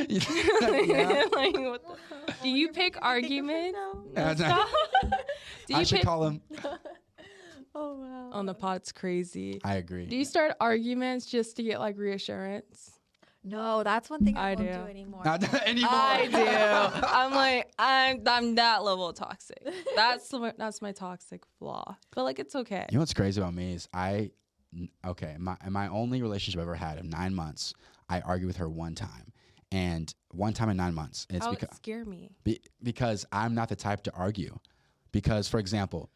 Yeah. Like, what the, do you pick arguments? Yeah, Stop. Do I you should pick call him. Oh wow. on the pod? It's crazy. I agree. Do you start arguments just to get like reassurance? No, that's one thing I I won't do. do anymore. Not anymore. I do. I'm like I'm that level of toxic. That's my toxic flaw. But like it's okay. You know what's crazy about me is my only relationship I ever had of 9 months, I argued with her one time. And one time in 9 months. And it's How it scare me. because I'm not the type to argue. Because, for example,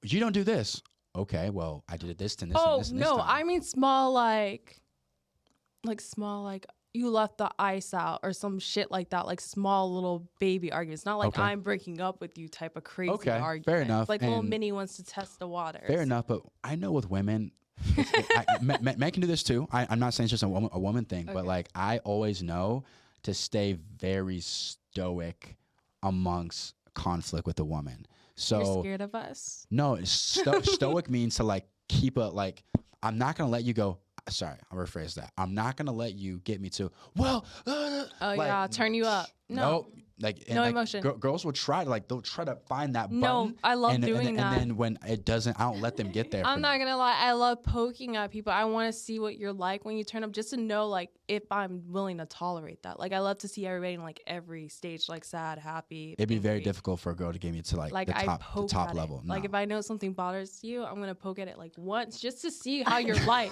you don't do this. Okay, well, I did it this and this and Oh this and this no, time. I mean small like small like you left the ice out or some shit like that, like small little baby arguments. Not like Okay. I'm breaking up with you type of crazy Okay, fair argument. enough, Like little and- mini ones to test the water. Fair enough, but I know with women, men can do this too. I'm not saying it's just a woman thing, but Okay. like I always know to stay very stoic amongst conflict with a woman. So You're scared of us. no, stoic means to like keep a like. I'm not gonna let you go. Sorry, I'll rephrase that. I'm not gonna let you get me to Oh like, yeah, turn you up. No. like and, No like, emotion. Girls will try to like they'll try to find that button. No, I love and, doing and, that. And then when it doesn't, I don't let them get there. I'm for not me. gonna lie, I love poking at people. I want to see what you're like when you turn up, just to know like if I'm willing to tolerate that. Like I love to see everybody in like every stage, like sad, happy. It'd be very angry. difficult for a girl to get me to like the I top, poke the top at level. It. Like No. if I know something bothers you, I'm gonna poke at it like once just to see how you're like.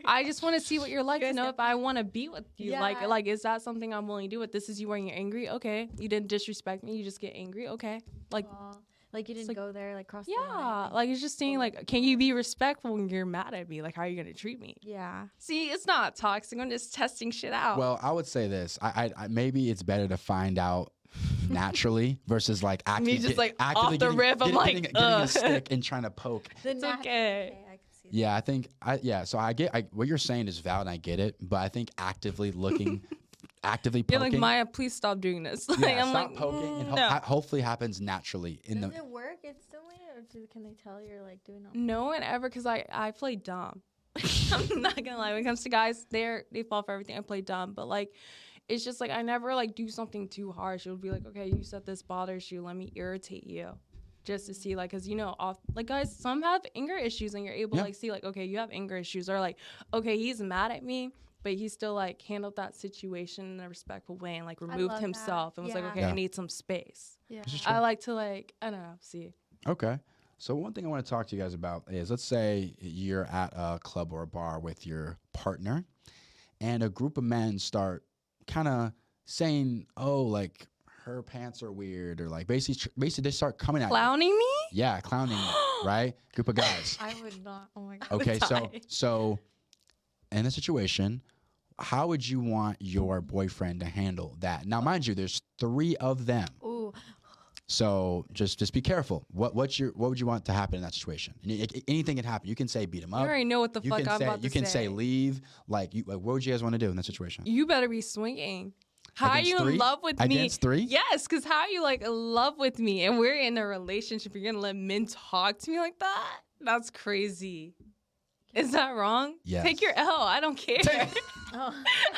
I just want to see what you're like to know if I want to be with you. Yeah. Like is that something I'm willing to do? With this is you when you're angry. Okay, you didn't disrespect me. You just get angry. Okay, like Aw. Like you didn't like- go there, like cross the line. yeah, like it's just saying like, can you be respectful when you're mad at me? Like how are you gonna treat me? Yeah. See, it's not toxic. I'm just testing shit out. Well, I would say this. I maybe it's better to find out naturally versus like actively just, like, actively off the getting, rip, I'm getting, like, getting ugh. a stick and trying to poke. It's okay. I can see that. Yeah, I think so I get what you're saying is valid and I get it, but I think actively looking actively You're poking. like Maya, please stop doing this. Like yeah, I'm stop like poking and no. hopefully happens naturally in Does the it work instantly, or can they tell you're like doing it? No one ever, because I play dumb. I'm not gonna lie. When it comes to guys, they fall for everything. I play dumb, but like, it's just like I never like do something too harsh. It would be like, okay, you said this bothers you. Let me irritate you, just to see like, cause you know, like guys, some have anger issues, and you're able Yeah. to like see like, okay, you have anger issues, or like, okay, he's mad at me, but he still like handled that situation in a respectful way and like removed love himself that. and was like, Yeah. okay, Yeah. I need some space. Yeah. This is true. I like to like, I don't know, see. Okay. So one thing I want to talk to you guys about is, let's say you're at a club or a bar with your partner and a group of men start kind of saying, oh, like her pants are weird, or like basically they start coming at you. Clowning me? Yeah, clowning you, right? Group of guys. I would not. Oh my god. Okay, so die. so in a situation, how would you want your boyfriend to handle that? Now, mind you, there's 3 of them. Ooh. So just be careful. What would you want to happen in that situation? Anything can happen. You can say beat him You up. already know what the You fuck can I'm say about to you can say say. leave. Like what would you guys want to do in that situation? You better be swinging. How are Against you 3? in love with me? Against 3? Yes, because how are you like in love with me and we're in a relationship? You're gonna let men talk to me like that? That's crazy. Is that wrong? Yes. Take your L. I don't care. Oh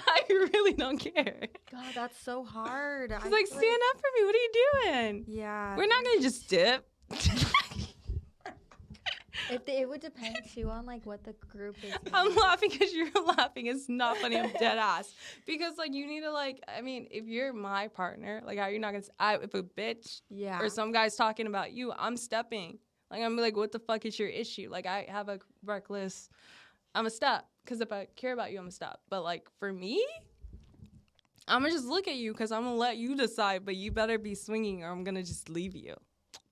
I really don't care. god, that's so hard. He's like, stand up for me. What are you doing? Yeah. We're not gonna just dip. It would depend too on like what the group is. I'm like. laughing because you're laughing. It's not funny. I'm dead ass. Because like you need to like. I mean, if you're my partner, like how you're not gonna. If a bitch Yeah. or some guy's talking about you, I'm stepping. Like I'm like, what the fuck is your issue? Like I have a reckless. I'm a step because if I care about you, I'm a step. But like for me, I'm gonna just look at you because I'm gonna let you decide. But you better be swinging or I'm gonna just leave you.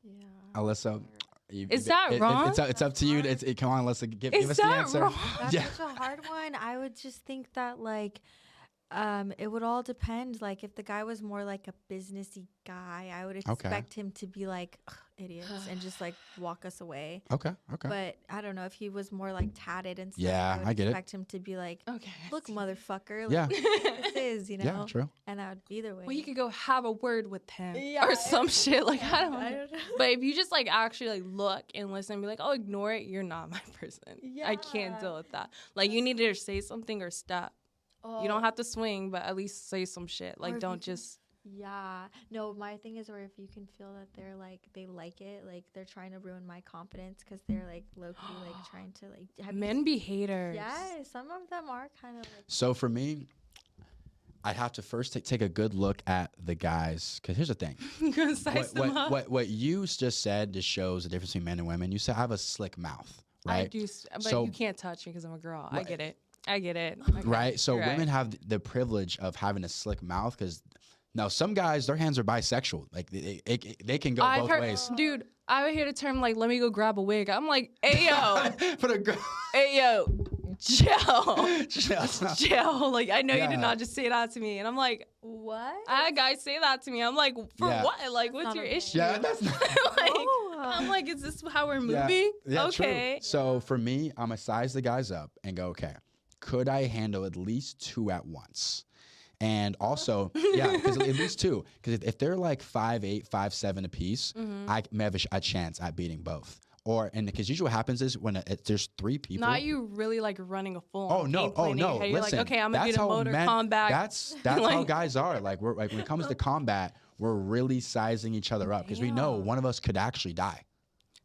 Yeah. Alyssa, Is that wrong? It's up to you. Come on, Alyssa, give us the that answer. wrong? That's Yeah. such a hard one. I would just think that like it would all depend. Like if the guy was more like a businessy guy, I would expect him to be like "Ugh, idiots and just like walk us away. Okay. But I don't know if he was more like tatted and stuff. Yeah, I would I get it. expect him to be like, Okay. look, motherfucker. Like, Yeah. this is, you know. Yeah, true. And that would either way. Well, you could go have a word with him Yeah, or some shit. Like I don't I know. don't know. But if you just like actually like look and listen and be like, oh, ignore it, you're not my person. I can't Yeah. deal with that. Like you need to either say something or stop. You don't have to swing, but at least say some shit. Or Like if don't you can- just. Yeah. No, my thing is, or if you can feel that they're like, they like it, like they're trying to ruin my confidence because they're like low key, like trying to like. Have you Men be haters. Yeah, some of them are kind of like. So for me, I have to first take a good look at the guys. Because here's the thing. Gonna size them up. What you just said just shows the difference between men and women. You said I have a slick mouth, I right? do, but So- you can't touch me because I'm a girl. I Right. get it. Okay, Right. So you're women right. have the privilege of having a slick mouth because now some guys, their hands are bisexual. Like they can go I've both heard, ways. dude. I would hear the term like, "Let me go grab a wig." I'm like, "Hey yo, For the girl. hey yo, Joe, Joe." Like I know you Yeah. did not just say that to me, and I'm like, What? I had guys say that to me. I'm like, for Yeah. what? Like, what's not your okay. issue? Yeah, that's not. like, Oh. I'm like, is this how we're Yeah. moving? Yeah, Okay. True. So for me, I'm gonna size the guys up and go, okay, could I handle at least two at once? And also, yeah, because at least two. Because if they're like 5'8", 5'7" apiece, Mm-hmm. I may have a chance at beating both. Or and because usually what happens is when there's three people. Not you really like running a full. Oh no! Oh no! You're Listen, like, okay, I'm gonna do that's the how motor men- combat. That's how Like- guys are. Like we're like when it comes to combat, we're really sizing each other up because we know Damn. one of us could actually die.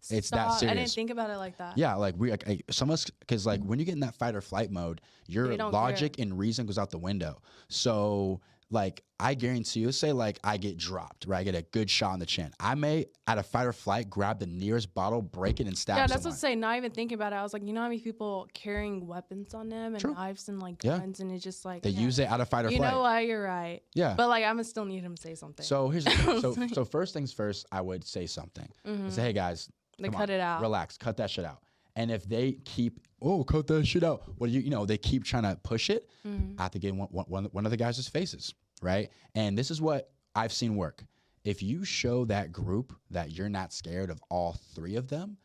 It's that Stop. I didn't serious. think about it like that. Yeah, like we like some of us because like when you get in that fight or flight mode, your They don't logic and reason goes out the window. So like I guarantee you, say like I get dropped, right? I get a good shot on the chin. I may at a fight or flight grab the nearest bottle, break it, and stab Yeah, that's someone. what I'm saying. Not even thinking about it. I was like, you know how many people carrying weapons on them and True. knives and like Yeah. guns, and it's just like They use it out of fight or You flight. know what? You're right. Yeah. But like, I'm gonna still need him to say something. So here's the thing. So first things first, I would say something. I say, hey guys, They come cut on, it out. relax, cut that shit out. And if they keep, cut that shit out. Well, you know, they keep trying to push it. I have to get in one of the guys' faces, right? And this is what I've seen work. If you show that group that you're not scared of all three of them,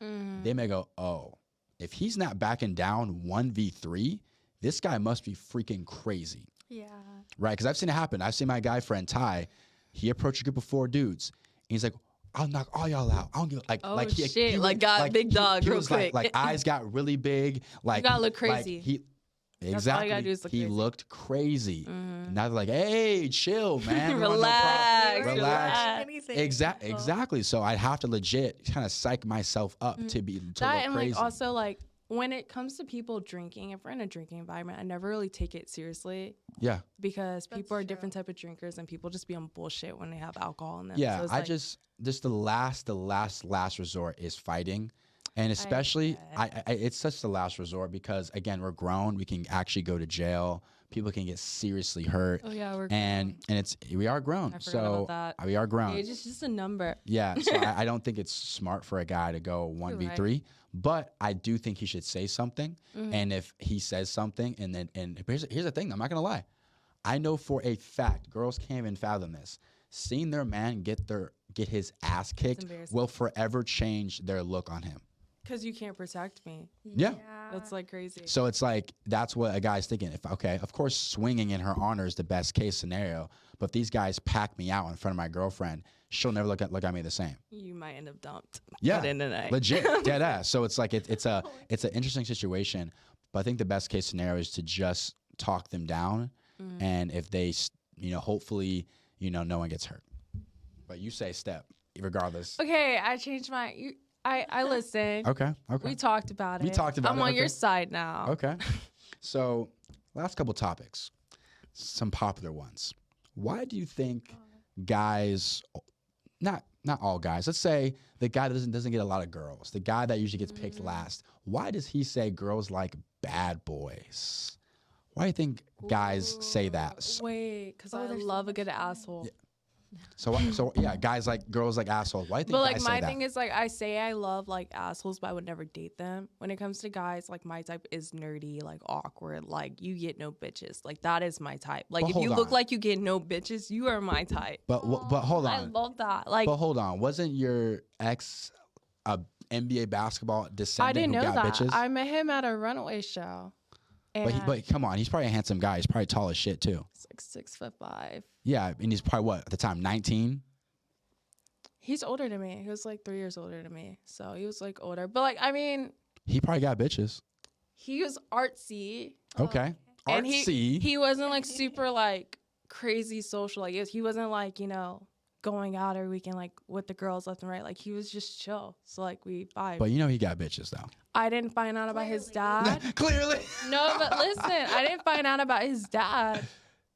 they may go, oh, if he's not backing down 1v3, this guy must be freaking crazy. Yeah. Right, because I've seen it happen. I've seen my guy friend Ty. He approached a group of 4 dudes. And he's like, "I'll knock all y'all out. I don't give like Oh, like he, shit. he Like, got big dog he real was quick. Like eyes got really big. Like gotta look like, crazy. he all you exactly. gotta do is look he crazy. looked crazy. And now they're like, "Hey, chill, man. We don't know Relax, problem. relax. Anything. Exactly. So I'd have to legit kind of psych myself up to that look and crazy. like also like when it comes to people drinking, if we're in a drinking environment, I never really take it seriously yeah. because people are true. different type of drinkers and people just be on bullshit when they have alcohol in them. Yeah, So it's I like, just the last resort is fighting, and especially it's such the last resort because again we're grown, we can actually go to jail, people can get seriously hurt, oh yeah, we're and we are grown, I forgot so about that. we are grown. It's just a number. Yeah, so I don't think it's smart for a guy to go 1v3, but I do think he should say something, and if he says something, and here's the thing, I'm not gonna lie, I know for a fact girls can't even fathom this. Seeing their man get his ass kicked embarrassing. will forever change their look on him. Because you can't protect me. Yeah. That's like crazy. So it's like that's what a guy's thinking. Okay, of course, swinging in her honor is the best case scenario. But if these guys pack me out in front of my girlfriend, she'll never look at me the same. You might end up dumped. Yeah, At the end of the night. legit, dead ass. So it's like it's an interesting situation. But I think the best case scenario is to just talk them down, and if they, hopefully, no one gets hurt. But you say step regardless. Okay, I changed my. I listened. Okay. Okay. We talked about it. We talked about I'm it, on your okay. side now. Okay. So, last couple topics, some popular ones. Why do you think guys, not all guys, let's say the guy that doesn't get a lot of girls, the guy that usually gets picked last, why does he say girls like bad boys? Why do you think guys say that? Wait, because I there's so love a much good to know. asshole. So yeah, guys like girls like assholes. Why do you think But like guys my say that? thing is like I say I love like assholes, but I would never date them. When it comes to guys, like my type is nerdy, like awkward, like you get no bitches. Like that is my type. Like But if you hold look on. like you get no bitches, you are my type. But hold I on. love that. Like But hold on. Wasn't your ex a NBA basketball descendant I didn't who know got that. bitches? I met him at a runaway show. And But come on, he's probably a handsome guy. He's probably tall as shit too. he's like 6'5". Yeah, and he's probably what at the time 19. He's older than me. He was like 3 years older than me. So he was like older. But like I mean, He probably got bitches. he was artsy. Okay, And artsy. he wasn't like super like crazy social. Like he wasn't like, you know, going out every weekend like with the girls left and right. Like he was just chill. So like we vibed. But you know he got bitches though. I didn't find out about his dad. Clearly. No, but listen, I didn't find out about his dad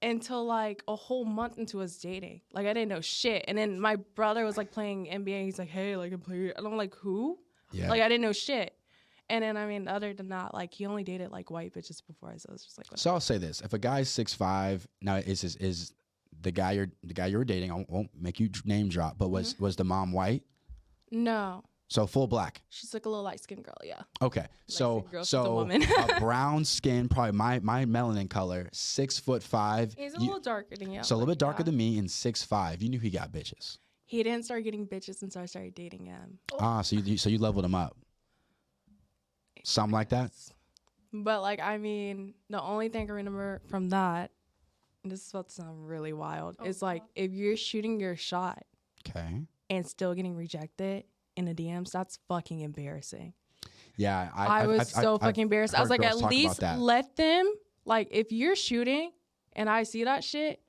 until like a whole month into us dating. Like I didn't know shit. And then my brother was like playing NBA. He's like, hey, like I'm playing. And I'm like, who? Yeah. Like I didn't know shit. And then I mean, other than that, like he only dated like white bitches before. So it's just like, whatever. So I'll say this: if a guy's 6'5", now is the guy you were dating? I won't make you name drop, but was the mom white? No, So full black. she's like a little light skinned girl. Yeah. Okay, so Light-skinned girl, she's a woman. a brown skin, probably my melanin color, 6'5". He's a little darker than you. So a little bit darker than me and 6'5". You knew he got bitches. He didn't start getting bitches until I started dating him. So you leveled him up. Something like that. But like, I mean, the only thing I remember from that, and this is about to sound really wild, is like if you're shooting your shot Okay. and still getting rejected in the DMs, that's fucking embarrassing. Yeah, I was so fucking embarrassed. I was heard like, girls at talk about least that. let them, like, if you're shooting and I see that shit,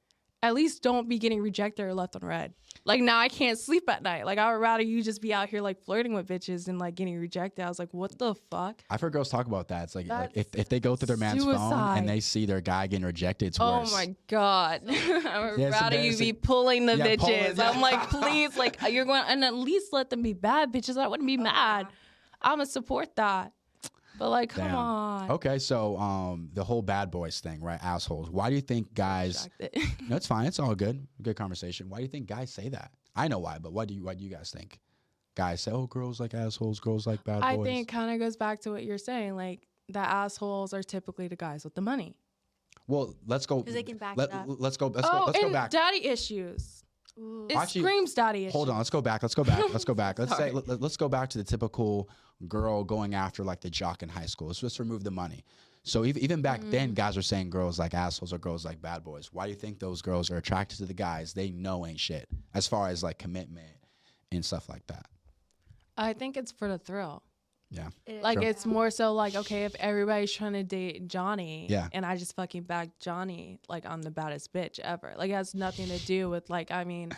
at least don't be getting rejected or left on red. Like, now I can't sleep at night. Like, I would rather you just be out here, like, flirting with bitches and, like, getting rejected. I was like, what the fuck? I've heard girls talk about that. It's like That's if they go through their man's phone suicide. and they see their guy getting rejected, it's Oh worse. my God. I would Yeah, it's rather you be embarrassing. pulling the Yeah, pulling, bitches. yeah. I'm like, please, like, you're going, and at least let them be bad bitches. I wouldn't be mad. I'm going to support that. But, like, come Damn. on. Okay, so the whole bad boys thing, right? Assholes. Why do you think guys? Distracted. No, it's fine. It's all good. Good conversation. Why do you think guys say that? I know why, but why do you guys think? Guys say, "Oh, girls like assholes. Girls like bad boys." I think kind of goes back to what you're saying. Like, the assholes are typically the guys with the money. Well, let's go. 'Cause they can back let, it up. Let's go. Let's Oh, go. Let's go and back. daddy issues. It Actually, screams daddy issues. Hold on. Let's go back. Let's go back. Let's go back. Let's say. Sorry. Let's go back to the typical girl going after like the jock in high school. Let's just remove the money. So even back then, guys were saying girls like assholes or girls like bad boys. Why do you think those girls are attracted to the guys they know ain't shit as far as like commitment and stuff like that? I think it's for the thrill. Yeah. Like, Sure. it's more so like, okay, if everybody's trying to date Johnny, Yeah. and I just fucking back Johnny, like, I'm the baddest bitch ever. Like, it has nothing to do with, like, I mean,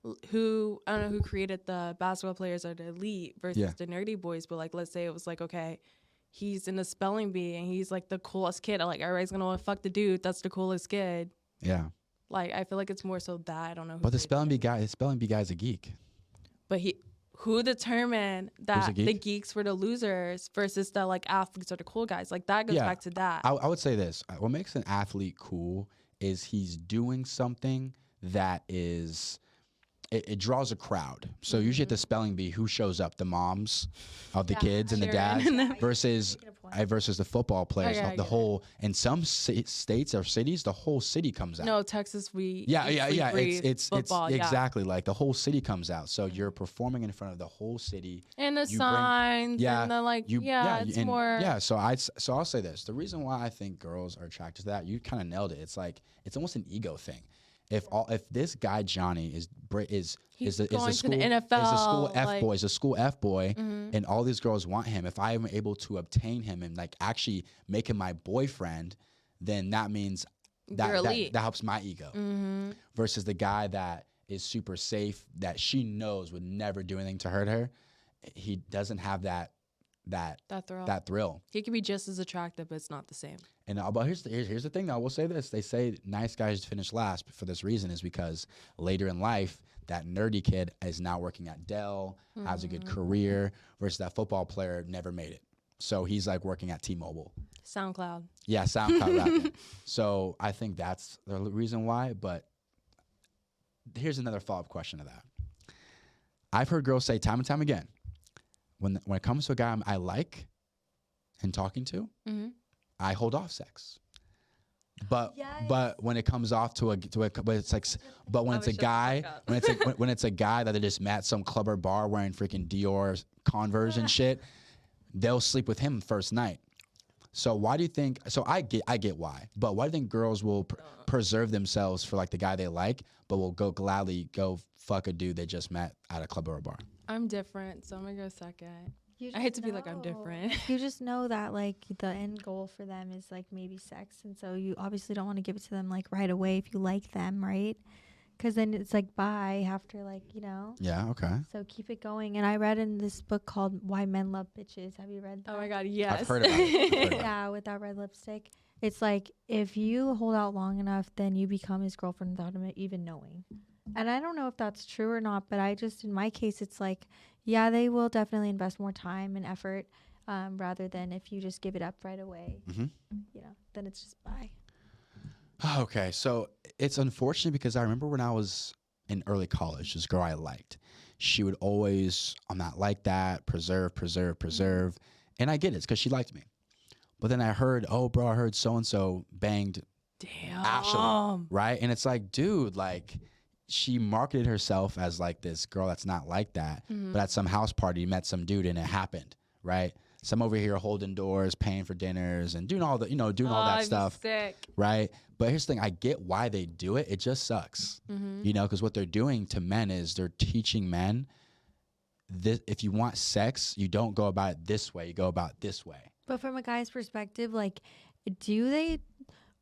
I don't know who created the basketball players are the elite versus Yeah. the nerdy boys, but, like, let's say it was like, okay, he's in the spelling bee and he's, like, the coolest kid. Like, everybody's gonna want to fuck the dude. That's the coolest kid. Yeah. Like, I feel like it's more so that. I don't know who But the created spelling bee guy's a geek. But who determined that geek? the geeks were the losers versus the like athletes or the cool guys? Like that goes Yeah. back to that. I would say this. What makes an athlete cool is he's doing something that is it draws a crowd. So usually at the spelling bee, who shows up? The moms of the kids and the dads cheering. versus versus the football players. Okay, I The get whole in some states or cities, the whole city comes out. No, Texas, we Yeah, eat, sleep, breathe It's football, yeah. exactly like the whole city comes out. So you're performing in front of the whole city. And the you bring- signs Yeah, and the like it's and- more Yeah, so I'll say this: the reason why I think girls are attracted to that, you kind of nailed it. It's like it's almost an ego thing. If this guy Johnny is He's the going to school the is the school NFL, F like- boy, is a school F boy, Mm-hmm. and all these girls want him. If I am able to obtain him and like actually make him my boyfriend, then that means that You're that, elite. that helps my ego. Mm-hmm. Versus the guy that is super safe, that she knows would never do anything to hurt her, he doesn't have that thrill. that thrill. He could be just as attractive, but it's not the same. And but here's the thing. I will say this: they say nice guys finish last for this reason, is because later in life, that nerdy kid is now working at Dell, has a good career, versus that football player never made it. So he's like working at T-Mobile. SoundCloud. Yeah, SoundCloud rapping. So I think that's the reason why. But here's another follow-up question to that. I've heard girls say time and time again, when it comes to a guy I like and talking to, I hold off sex. But when it comes off to a but it's like but when it's a guy when it's a guy that they just met some club or bar wearing freaking Dior Converse and shit, they'll sleep with him first night. So why do you think? So I get why, but why do you think girls will preserve themselves for like the guy they like, but will gladly go fuck a dude they just met at a club or a bar? I'm different, so I'm gonna go second. I hate to be like I'm different. You just know that like the end goal for them is like maybe sex, and so you obviously don't want to give it to them like right away if you like them, right? Because then it's like bye after like, you know. Yeah. Okay. So keep it going. And I read in this book called Why Men Love Bitches. Have you read that? Oh my God, yes. I've heard about it. Yeah, with that red lipstick. It's like if you hold out long enough, then you become his girlfriend without him even knowing. And I don't know if that's true or not, but I just, in my case, it's like, yeah, they will definitely invest more time and effort rather than if you just give it up right away. You know, then it's just bye. Okay, so it's unfortunate because I remember when I was in early college, this girl I liked, she would always, I'm not like that, preserve. And I get it, it's because she liked me. But then I heard, oh, bro, I heard so-and-so banged Ashley, right? And it's like, dude, like, she marketed herself as like this girl that's not like that. But at some house party, met some dude and it happened, right? So I'm over here holding doors, paying for dinners, and doing all the, all that stuff, sick. right? But here's the thing: I get why they do it. It just sucks, because what they're doing to men is they're teaching men this: if you want sex, you don't go about it this way. You go about it this way. But from a guy's perspective, like, do they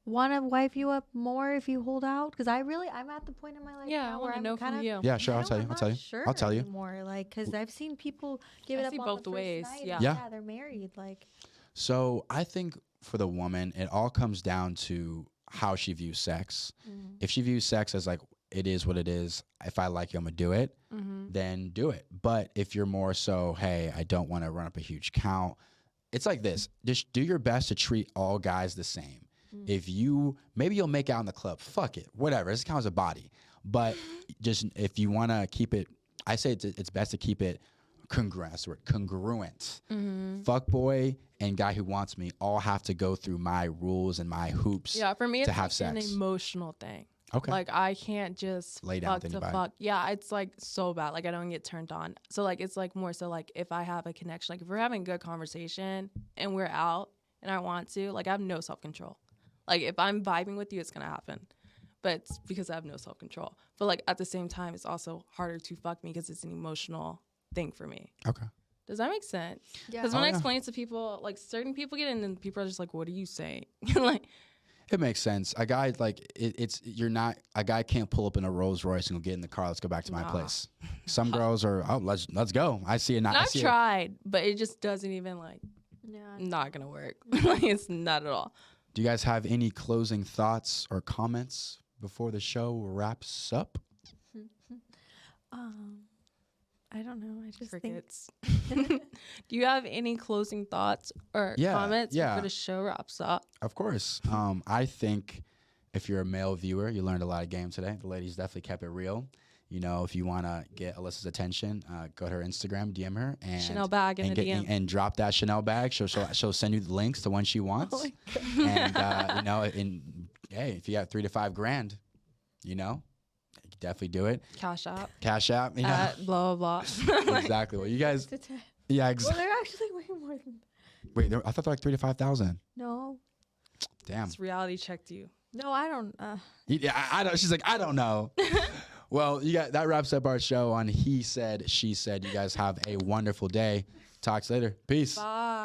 want to wife you up more if you hold out? Because I'm at the point in my life Yeah, I where want to I'm know kind from of you. Yeah, sure. I'll tell you. I'm I'll tell you. not sure I'll tell you. anymore, like, because I've seen people give I it up see on both the the first ways, night. yeah. And Yeah. they're married. Like, So I think for the woman, it all comes down to how she views sex. If she views sex as like, it is what it is, if I like you, I'm gonna do it, then do it. But if you're more so, hey, I don't want to run up a huge count, it's like this: just do your best to treat all guys the same. If maybe you'll make out in the club, fuck it, whatever, this counts as a body. But just if you want to keep it, I say it's best to keep it congruent. That's the word, congruent. Fuck boy and guy who wants me all have to go through my rules and my hoops. Yeah, for me, it's to have like sex. an emotional thing. Okay. Like, I can't just Lay down fuck with to anybody. fuck. Yeah, it's like so bad. Like, I don't get turned on. So like, it's like more so like if I have a connection, like if we're having good conversation and we're out and I want to, like, I have no self-control. Like, if I'm vibing with you, it's gonna happen. But it's because I have no self-control. But like at the same time, it's also harder to fuck me because it's an emotional thing for me. Okay. Does that make sense? Yeah. Because when Oh, I yeah. explain it to people, like certain people get it and then people are just like, what are you saying? Like, It makes sense. A guy a guy can't pull up in a Rolls Royce and go get in the car. Let's go back to my place. Some girls are, let's go. I see it now. and I've tried, but it just doesn't even like, yeah. not gonna work. Like, it's not at all. Do you guys have any closing thoughts or comments before the show wraps up? I don't know. I just think Crickets. Do you have any closing thoughts or Yeah, comments yeah. before the show wraps up? Of course. I think if you're a male viewer, you learned a lot of game today. The ladies definitely kept it real. If you want to get Alyssa's attention, go to her Instagram, DM her, and Chanel bag in and, the DM. and drop that Chanel bag. She'll send you the links to one she wants. Oh my And hey, if you have $3,000 to $5,000, you can definitely do it. Cash App. Cash App, Blah, blah, blah. exactly. Well, you guys, it's a 10. yeah, Well, exactly. they're actually way more than Wait, I thought they're like $3,000 to $5,000. no. Damn. It's reality checked you. No, I don't. Yeah, I don't. She's like, I don't know. Well, that wraps up our show on He Said, She Said. You guys have a wonderful day. Talk to you later. Peace. Bye.